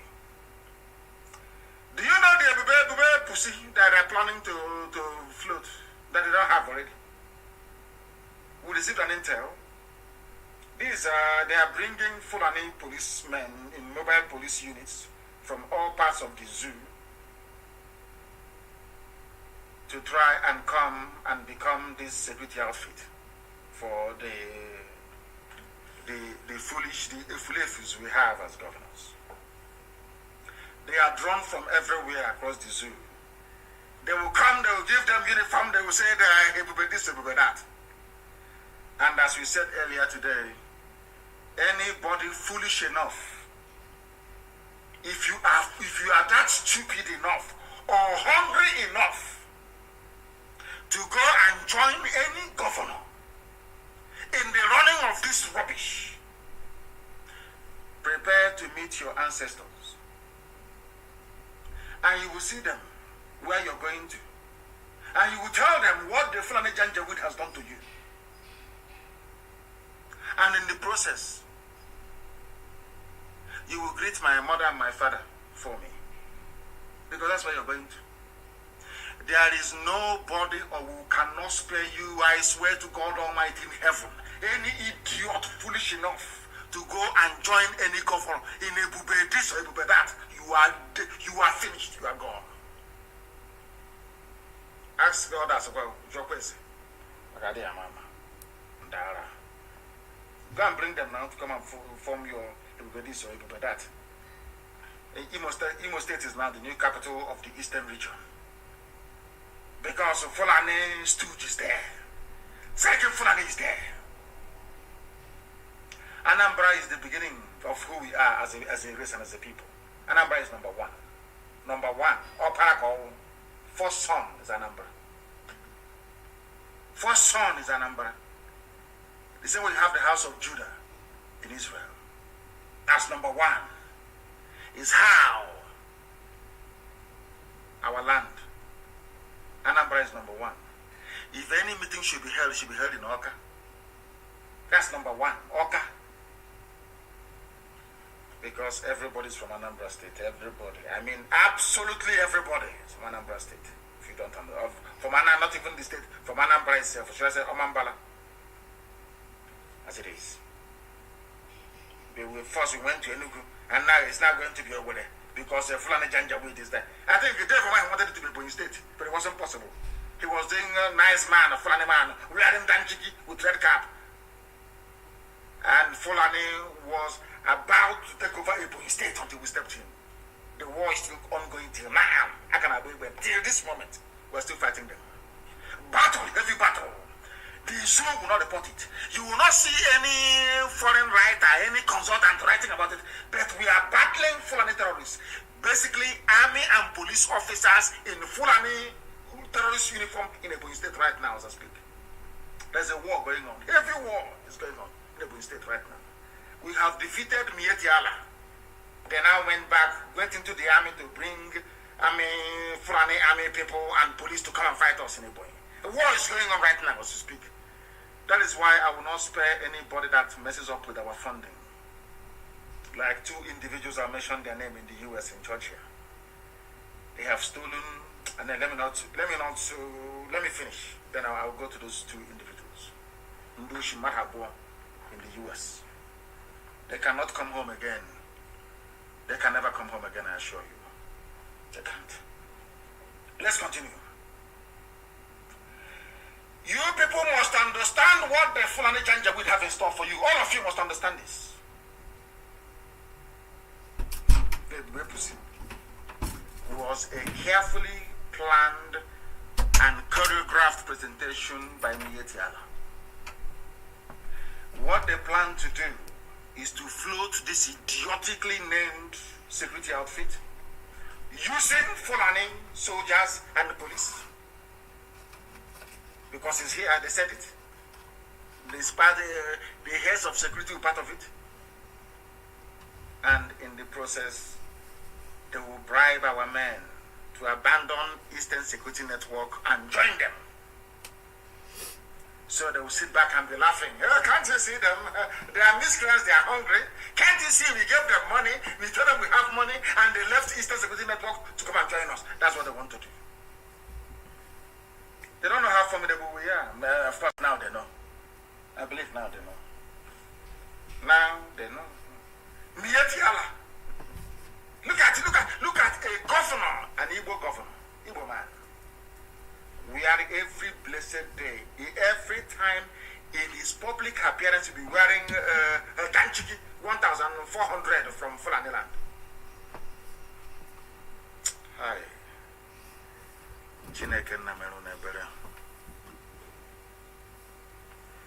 Do you know the Bube pussy that they're planning to float that they don't have already? We received an intel. They are bringing Fulani policemen in mobile police units from all parts of the zoo to try and come and become this security outfit for the foolish we have as governors. They are drawn from everywhere across the zoo. They will come, they will give them uniform, they will say they are this, that. And as we said earlier today, anybody foolish enough, if you are that stupid enough or hungry enough to go and join any governor in the running of this rubbish, prepare to meet your ancestors. And you will see them where you're going to. And you will tell them what the Fulani Janjaweed has done to you. And in the process, you will greet my mother and my father for me. Because that's where you're going to. There is nobody who cannot spare you, I swear to God Almighty in heaven. Any idiot foolish enough to go and join any governor in a bube this or a bube that, you are finished, you are gone. Ask the others about your question. Go and bring them now to come and form your bube this or a bube that. Imo State is now the new capital of the Eastern region. Because Fulani stooge is there. Second Fulani is there. Anambra is the beginning of who we are as a race and as a people. Anambra is number one. Number one. Oparako. First son is Anambra. First son is Anambra. The same way you have the house of Judah in Israel. That's number one. Is how our land. Anambra is number one. If any meeting should be held, it should be held in Oka. That's number one, Oka. Because everybody's from Anambra State. Everybody. I mean, absolutely everybody is from Anambra State. If you don't understand. From Anambra, not even the state. From Anambra itself. Should I say Omambala? As it is. First we went to Enugu. And now it's not going to be over there. Because Fulani Janjaweed is there. I think the devil wanted it to be Bonny State. But it wasn't possible. He was doing a nice man, a Fulani man, wearing danjiki with red cap. And Fulani was about to take over a Bonny State until we stepped in. The war is still ongoing till now. I cannot believe it. Till this moment, we're still fighting them. Battle, heavy battle. The zoo will not report it. You will not see any foreign writer, any consultant writing about it. But we are battling Fulani terrorists. Basically, army and police officers in Fulani terrorist uniform in a Ebonyi State right now as I speak. There's a war going on. Every war is going on in Ebonyi State right now. We have defeated Mietiala. They now went into the army to bring Fulani army people and police to come and fight us in Ebonyi. The war is going on right now as we speak. That is why I will not spare anybody that messes up with our funding. Like two individuals I mentioned their name in the US in Georgia. They have stolen, and then let me finish. Then I will go to those two individuals. Ndushi Mahabua in the US. They cannot come home again. They can never come home again, I assure you. They can't. Let's continue. You people must understand what the Fulani Janjaweed have in store for you. All of you must understand this. The Repusi was a carefully planned and choreographed presentation by Mietiala. What they plan to do is to float this idiotically named security outfit using Fulani soldiers and the police. Because it's here, they said it. The heads of security were part of it. And in the process, they will bribe our men to abandon Eastern Security Network and join them. So they will sit back and be laughing. Oh, can't you see them? They are miscreants, they are hungry. Can't you see we gave them money, we told them we have money, and they left Eastern Security Network to come and join us. That's what they want to do. They don't know how formidable we are. Of course, now they know. I believe now they know. Now they know. Mietiala. Look at a governor, an Igbo governor, Igbo man. We are every blessed day, every time in his public appearance, he'll be wearing a Danchiki 1,400 from Fulani land. Hi. Chineke nameru nebere.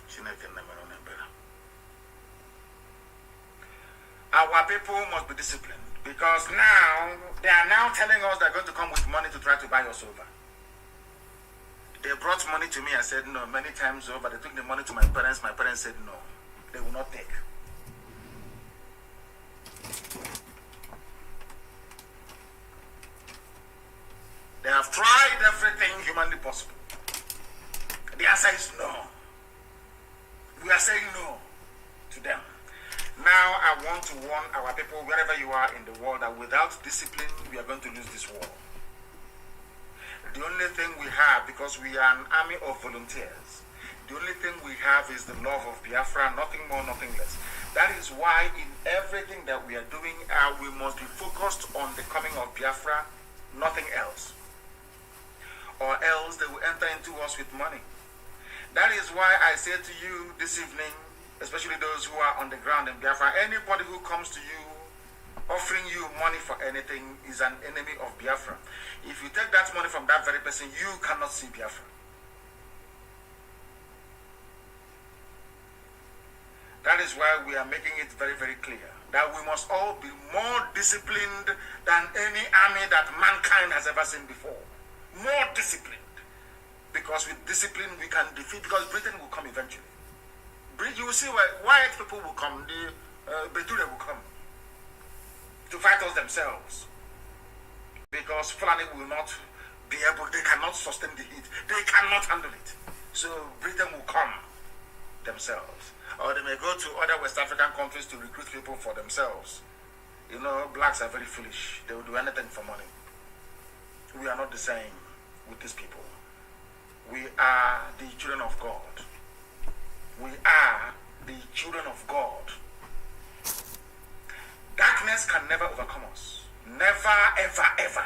Chineke nameru nebere. Our people must be disciplined because now they are now telling us they're going to come with money to try to buy us over. They brought money to me. I said no many times over. They took the money to my parents. My parents said no, they will not take. They have tried everything humanly possible. The answer is no. We are saying no to them. Now I want to warn our people wherever you are in the world that without discipline, we are going to lose this war. The only thing we have, because we are an army of volunteers, the only thing we have is the love of Biafra, nothing more, nothing less. That is why in everything that we are doing, we must be focused on the coming of Biafra, nothing else. Or else they will enter into us with money. That is why I say to you this evening, especially those who are on the ground in Biafra, anybody who comes to you offering you money for anything is an enemy of Biafra. If you take that money from that very person, you cannot see Biafra. That is why we are making it very, very clear that we must all be more disciplined than any army that mankind has ever seen before. More disciplined. Because with discipline we can defeat, because Britain will come eventually. You will see why white people will come, the Beture will come to fight us themselves. Because Fulani will not be able, they cannot sustain the heat. They cannot handle it. So Britain will come themselves. Or they may go to other West African countries to recruit people for themselves. You know, blacks are very foolish. They will do anything for money. We are not the same with these people. We are the children of God. We are the children of God. Darkness can never overcome us. Never, ever, ever.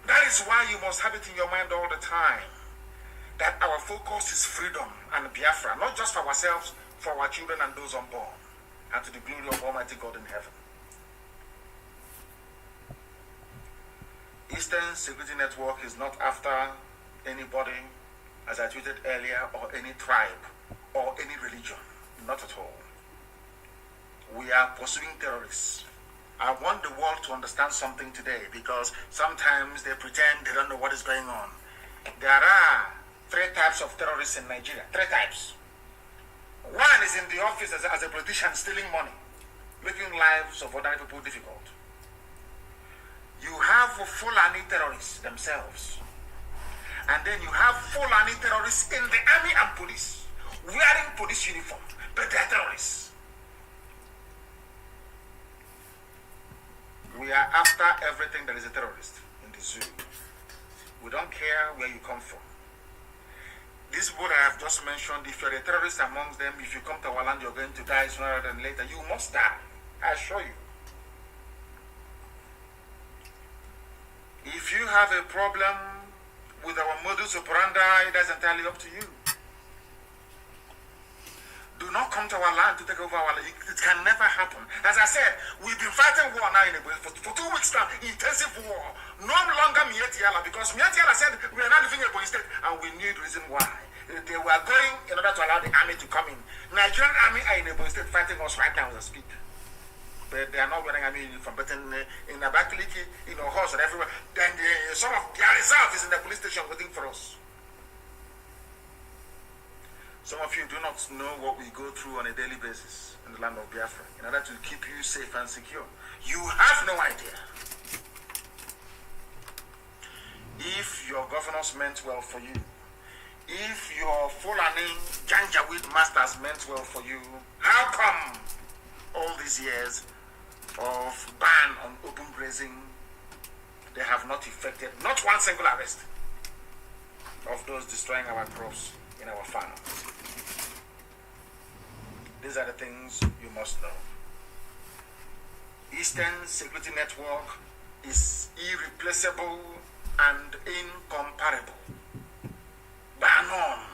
That is why you must have it in your mind all the time that our focus is freedom and Biafra, not just for ourselves, for our children and those unborn, and to the glory of Almighty God in heaven. Eastern Security Network is not after anybody, as I tweeted earlier, or any tribe, or any religion. Not at all. We are pursuing terrorists. I want the world to understand something today, because sometimes they pretend they don't know what is going on. There are 3 types of terrorists in Nigeria. 3 types. One is in the office as a politician stealing money, making lives of other people difficult. You have Fulani terrorists themselves. And then you have Fulani terrorists in the army and police, wearing police uniform, but they are terrorists. We are after everything that is a terrorist in the zoo. We don't care where you come from. This board I have just mentioned, if you're a terrorist amongst them, if you come to our land, you're going to die sooner than later. You must die, I assure you. If you have a problem with our modus operandi, that's entirely up to you. Do not come to our land to take over our land. It can never happen. As I said, we've been fighting war now for 2 weeks now, intensive war. No longer Mietiala, because Mietiala said we are not living in a state, and we knew the reason why. They were going in order to allow the army to come in. Nigerian army are in a state fighting us right now as I speak. But they are not wearing army uniform. But in Abakaliki, in Ohos and everywhere, then some of their reserve is in the police station waiting for us. Some of you do not know what we go through on a daily basis in the land of Biafra in order to keep you safe and secure. You have no idea. If your governors meant well for you, if your Fulani Janjaweed masters meant well for you, how come all these years of ban on open grazing, they have not effected not one single arrest of those destroying our crops in our farms? These are the things you must know. Eastern Security Network is irreplaceable and incomparable. Bar none.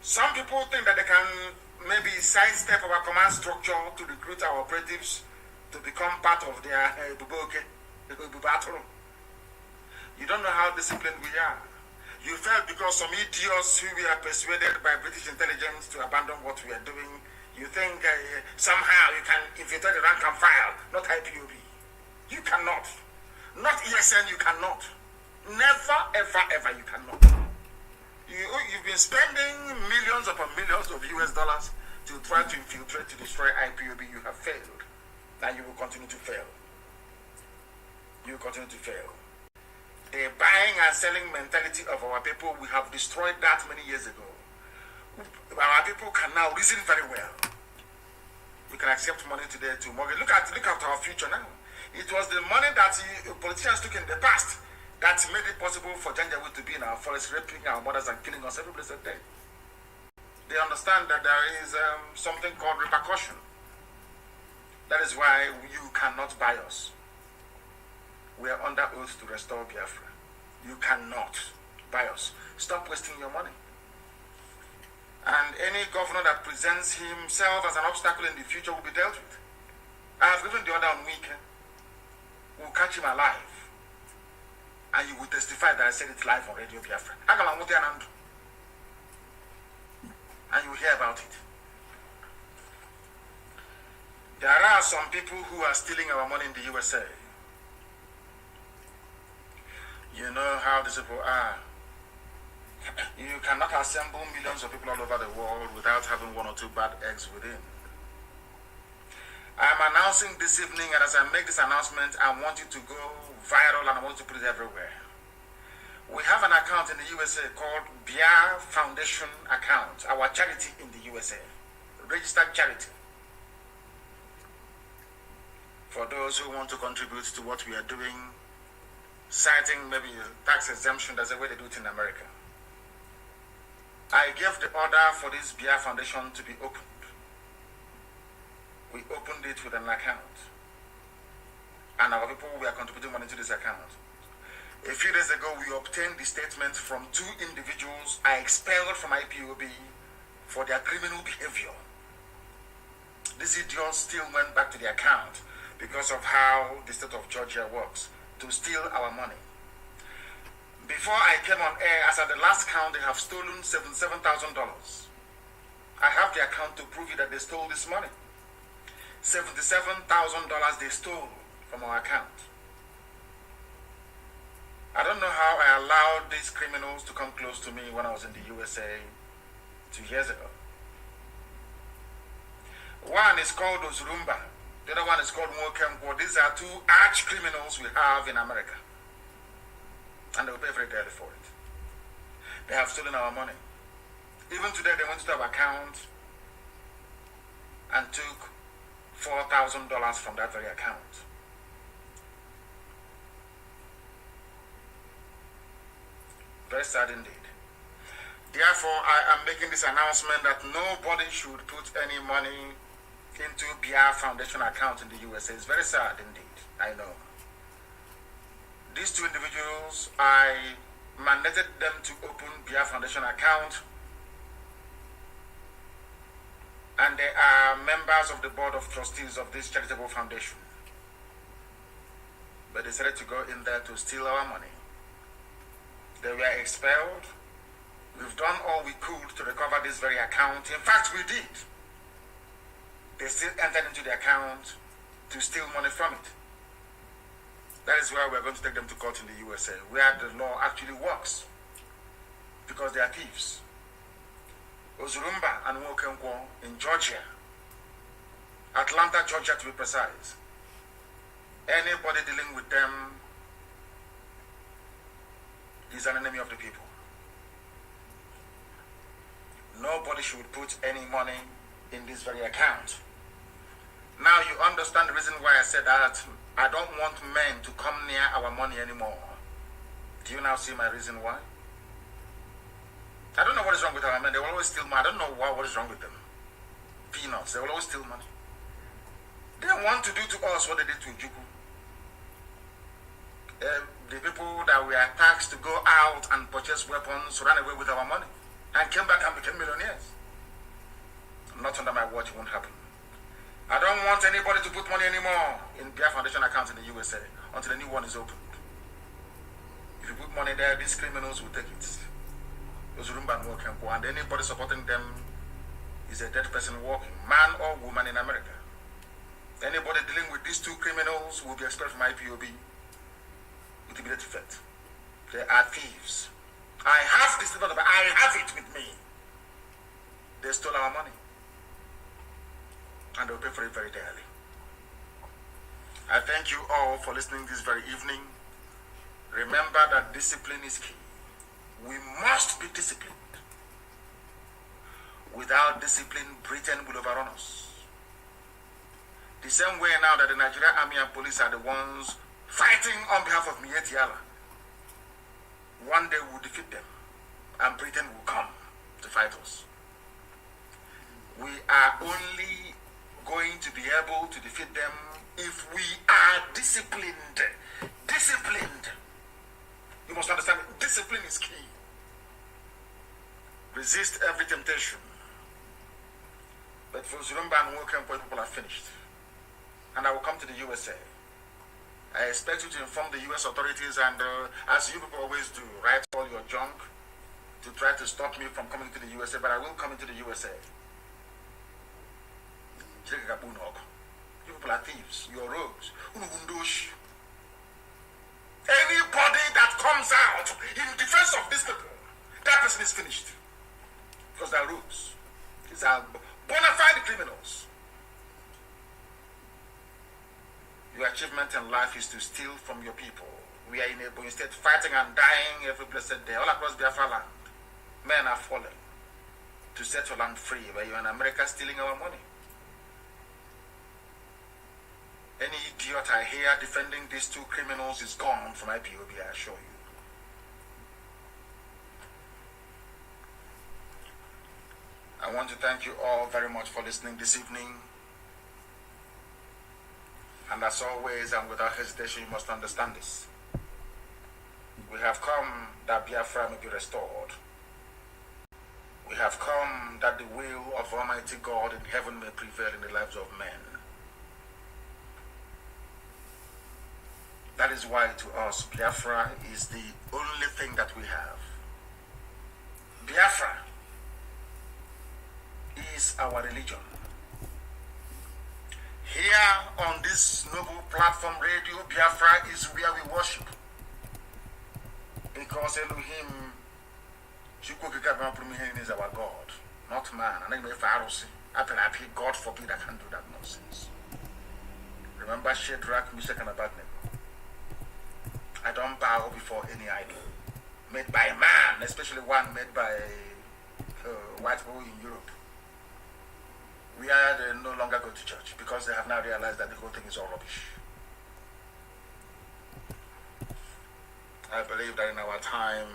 Some people think that they can maybe sidestep our command structure to recruit our operatives to become part of their battle. You don't know how disciplined we are. You felt because some idiots who were persuaded by British intelligence to abandon what we are doing, you think somehow you can infiltrate the rank and file, not IPOB. You cannot. Not ESN, you cannot. Never, ever, ever, you cannot. You've been spending millions upon millions of US dollars to try to infiltrate, to destroy IPOB. You have failed. And you will continue to fail. You will continue to fail. The buying and selling mentality of our people, we have destroyed that many years ago. Our people can now reason very well. We can accept money today to mortgage. Look at our future now. It was the money that politicians took in the past that made it possible for Janjaweed to be in our forest, raping our mothers and killing us every blessed day. They understand that there is something called repercussion. That is why you cannot buy us. We are under oath to restore Biafra. You cannot buy us. Stop wasting your money. And any governor that presents himself as an obstacle in the future will be dealt with. I have given the order on weekend. We'll catch him alive. And you will testify that I said it live on Radio Biafra. And you will hear about it. There are some people who are stealing our money in the USA. You know how these people are. You cannot assemble millions of people all over the world without having one or two bad eggs within. I'm announcing this evening, and as I make this announcement, I want you to go viral and I want you to put it everywhere. We have an account in the USA called BIA Foundation account, our charity in the USA, registered charity. For those who want to contribute to what we are doing, citing maybe a tax exemption, that's the way they do it in America. I gave the order for this BIA Foundation to be opened. We opened it with an account. And our people were contributing money to this account. A few days ago, we obtained the statement from 2 individuals I expelled from IPOB for their criminal behavior. These idiots still went back to the account because of how the state of Georgia works, to steal our money. Before I came on air, as at the last count, they have stolen $77,000. I have the account to prove it that they stole this money. $77,000 they stole from our account. I don't know how I allowed these criminals to come close to me when I was in the USA 2 years ago. One is called Ozurumba. The other one is called Mwokempo. These are 2 arch criminals we have in America. And they will pay very dearly for it. They have stolen our money. Even today, they went to our account and took $4,000 from that very account. Very sad indeed. Therefore, I am making this announcement that nobody should put any money into BIA Foundation account in the USA. It's very sad indeed, I know. These 2 individuals, I mandated them to open BIA Foundation account, and they are members of the board of trustees of this charitable foundation. But they decided to go in there to steal our money. They were expelled. We've done all we could to recover this very account. In fact, we did. They still entered into the account to steal money from it. That is why we're going to take them to court in the USA, where the law actually works, because they are thieves. Ozurumba and Wokenkwo in Georgia, Atlanta, Georgia to be precise. Anybody dealing with them is an enemy of the people. Nobody should put any money in this very account. Now you understand the reason why I said that I don't want men to come near our money anymore. Do you now see my reason why? I don't know what is wrong with our men. They will always steal money. I don't know what is wrong with them. Peanuts. They will always steal money. They want to do to us what they did to Juku. The people that were taxed to go out and purchase weapons ran away with our money and came back and became millionaires. Not under my watch, it won't happen. I don't want anybody to put money anymore in BIA Foundation accounts in the USA until a new one is opened. If you put money there, these criminals will take it. Ozurumba and Wokempo, and anybody supporting them is a dead person walking, man or woman in America. Anybody dealing with these 2 criminals will be expelled from IPOB with immediate effect. They are thieves. I have this, I have it with me. They stole our money. And they'll pay for it very dearly. I thank you all for listening this very evening. Remember that discipline is key. We must be disciplined. without discipline, Britain will overrun us. The same way now that the Nigerian army and police are the ones fighting on behalf of Miyetti Allah. One day we'll defeat them, and Britain will come to fight us. We are only going to be able to defeat them if we are disciplined. Disciplined. You must understand, discipline is key. Resist every temptation. But for Zurumba and Woken, people are finished. And I will come to the USA. I expect you to inform the US authorities, and as you people always do, write all your junk to try to stop me from coming to the USA, but I will come into the USA. You people are thieves, you're rogues. Anybody that comes out in defense of these people, that person is finished. Because they're rogues. These are bona fide criminals. Your achievement in life is to steal from your people. We are in a instead fighting and dying every blessed day all across Biafra land. Men are falling to set your land free, where you're in America stealing our money. Any idiot I hear defending these two criminals is gone from IPOB, I assure you. I want to thank you all very much for listening this evening. And as always, and without hesitation, you must understand this. We have come that Biafra may be restored. We have come that the will of Almighty God in heaven may prevail in the lives of men. That is why to us, Biafra is the only thing that we have. Biafra is our religion. Here on this noble platform, Radio Biafra is where we worship. Because Elohim is our God, not man. And God forbid I can do that nonsense. Remember Shadrach, Meshach, and Abednego. I don't bow before any idol made by man, especially one made by white people in Europe. We are no longer go to church because they have now realized that the whole thing is all rubbish. I believe that in our time,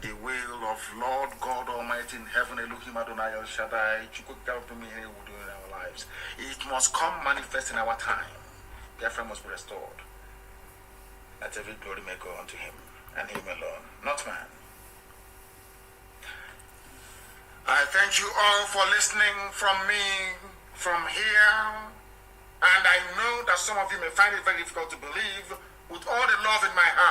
the will of Lord God Almighty in heaven, Elohim Adonai El Shaddai, will do in our lives. It must come manifest in our time. Biafra must be restored. That every glory may go unto him, and him alone, not man. I thank you all for listening from me from here, and I know that some of you may find it very difficult to believe with all the love in my heart.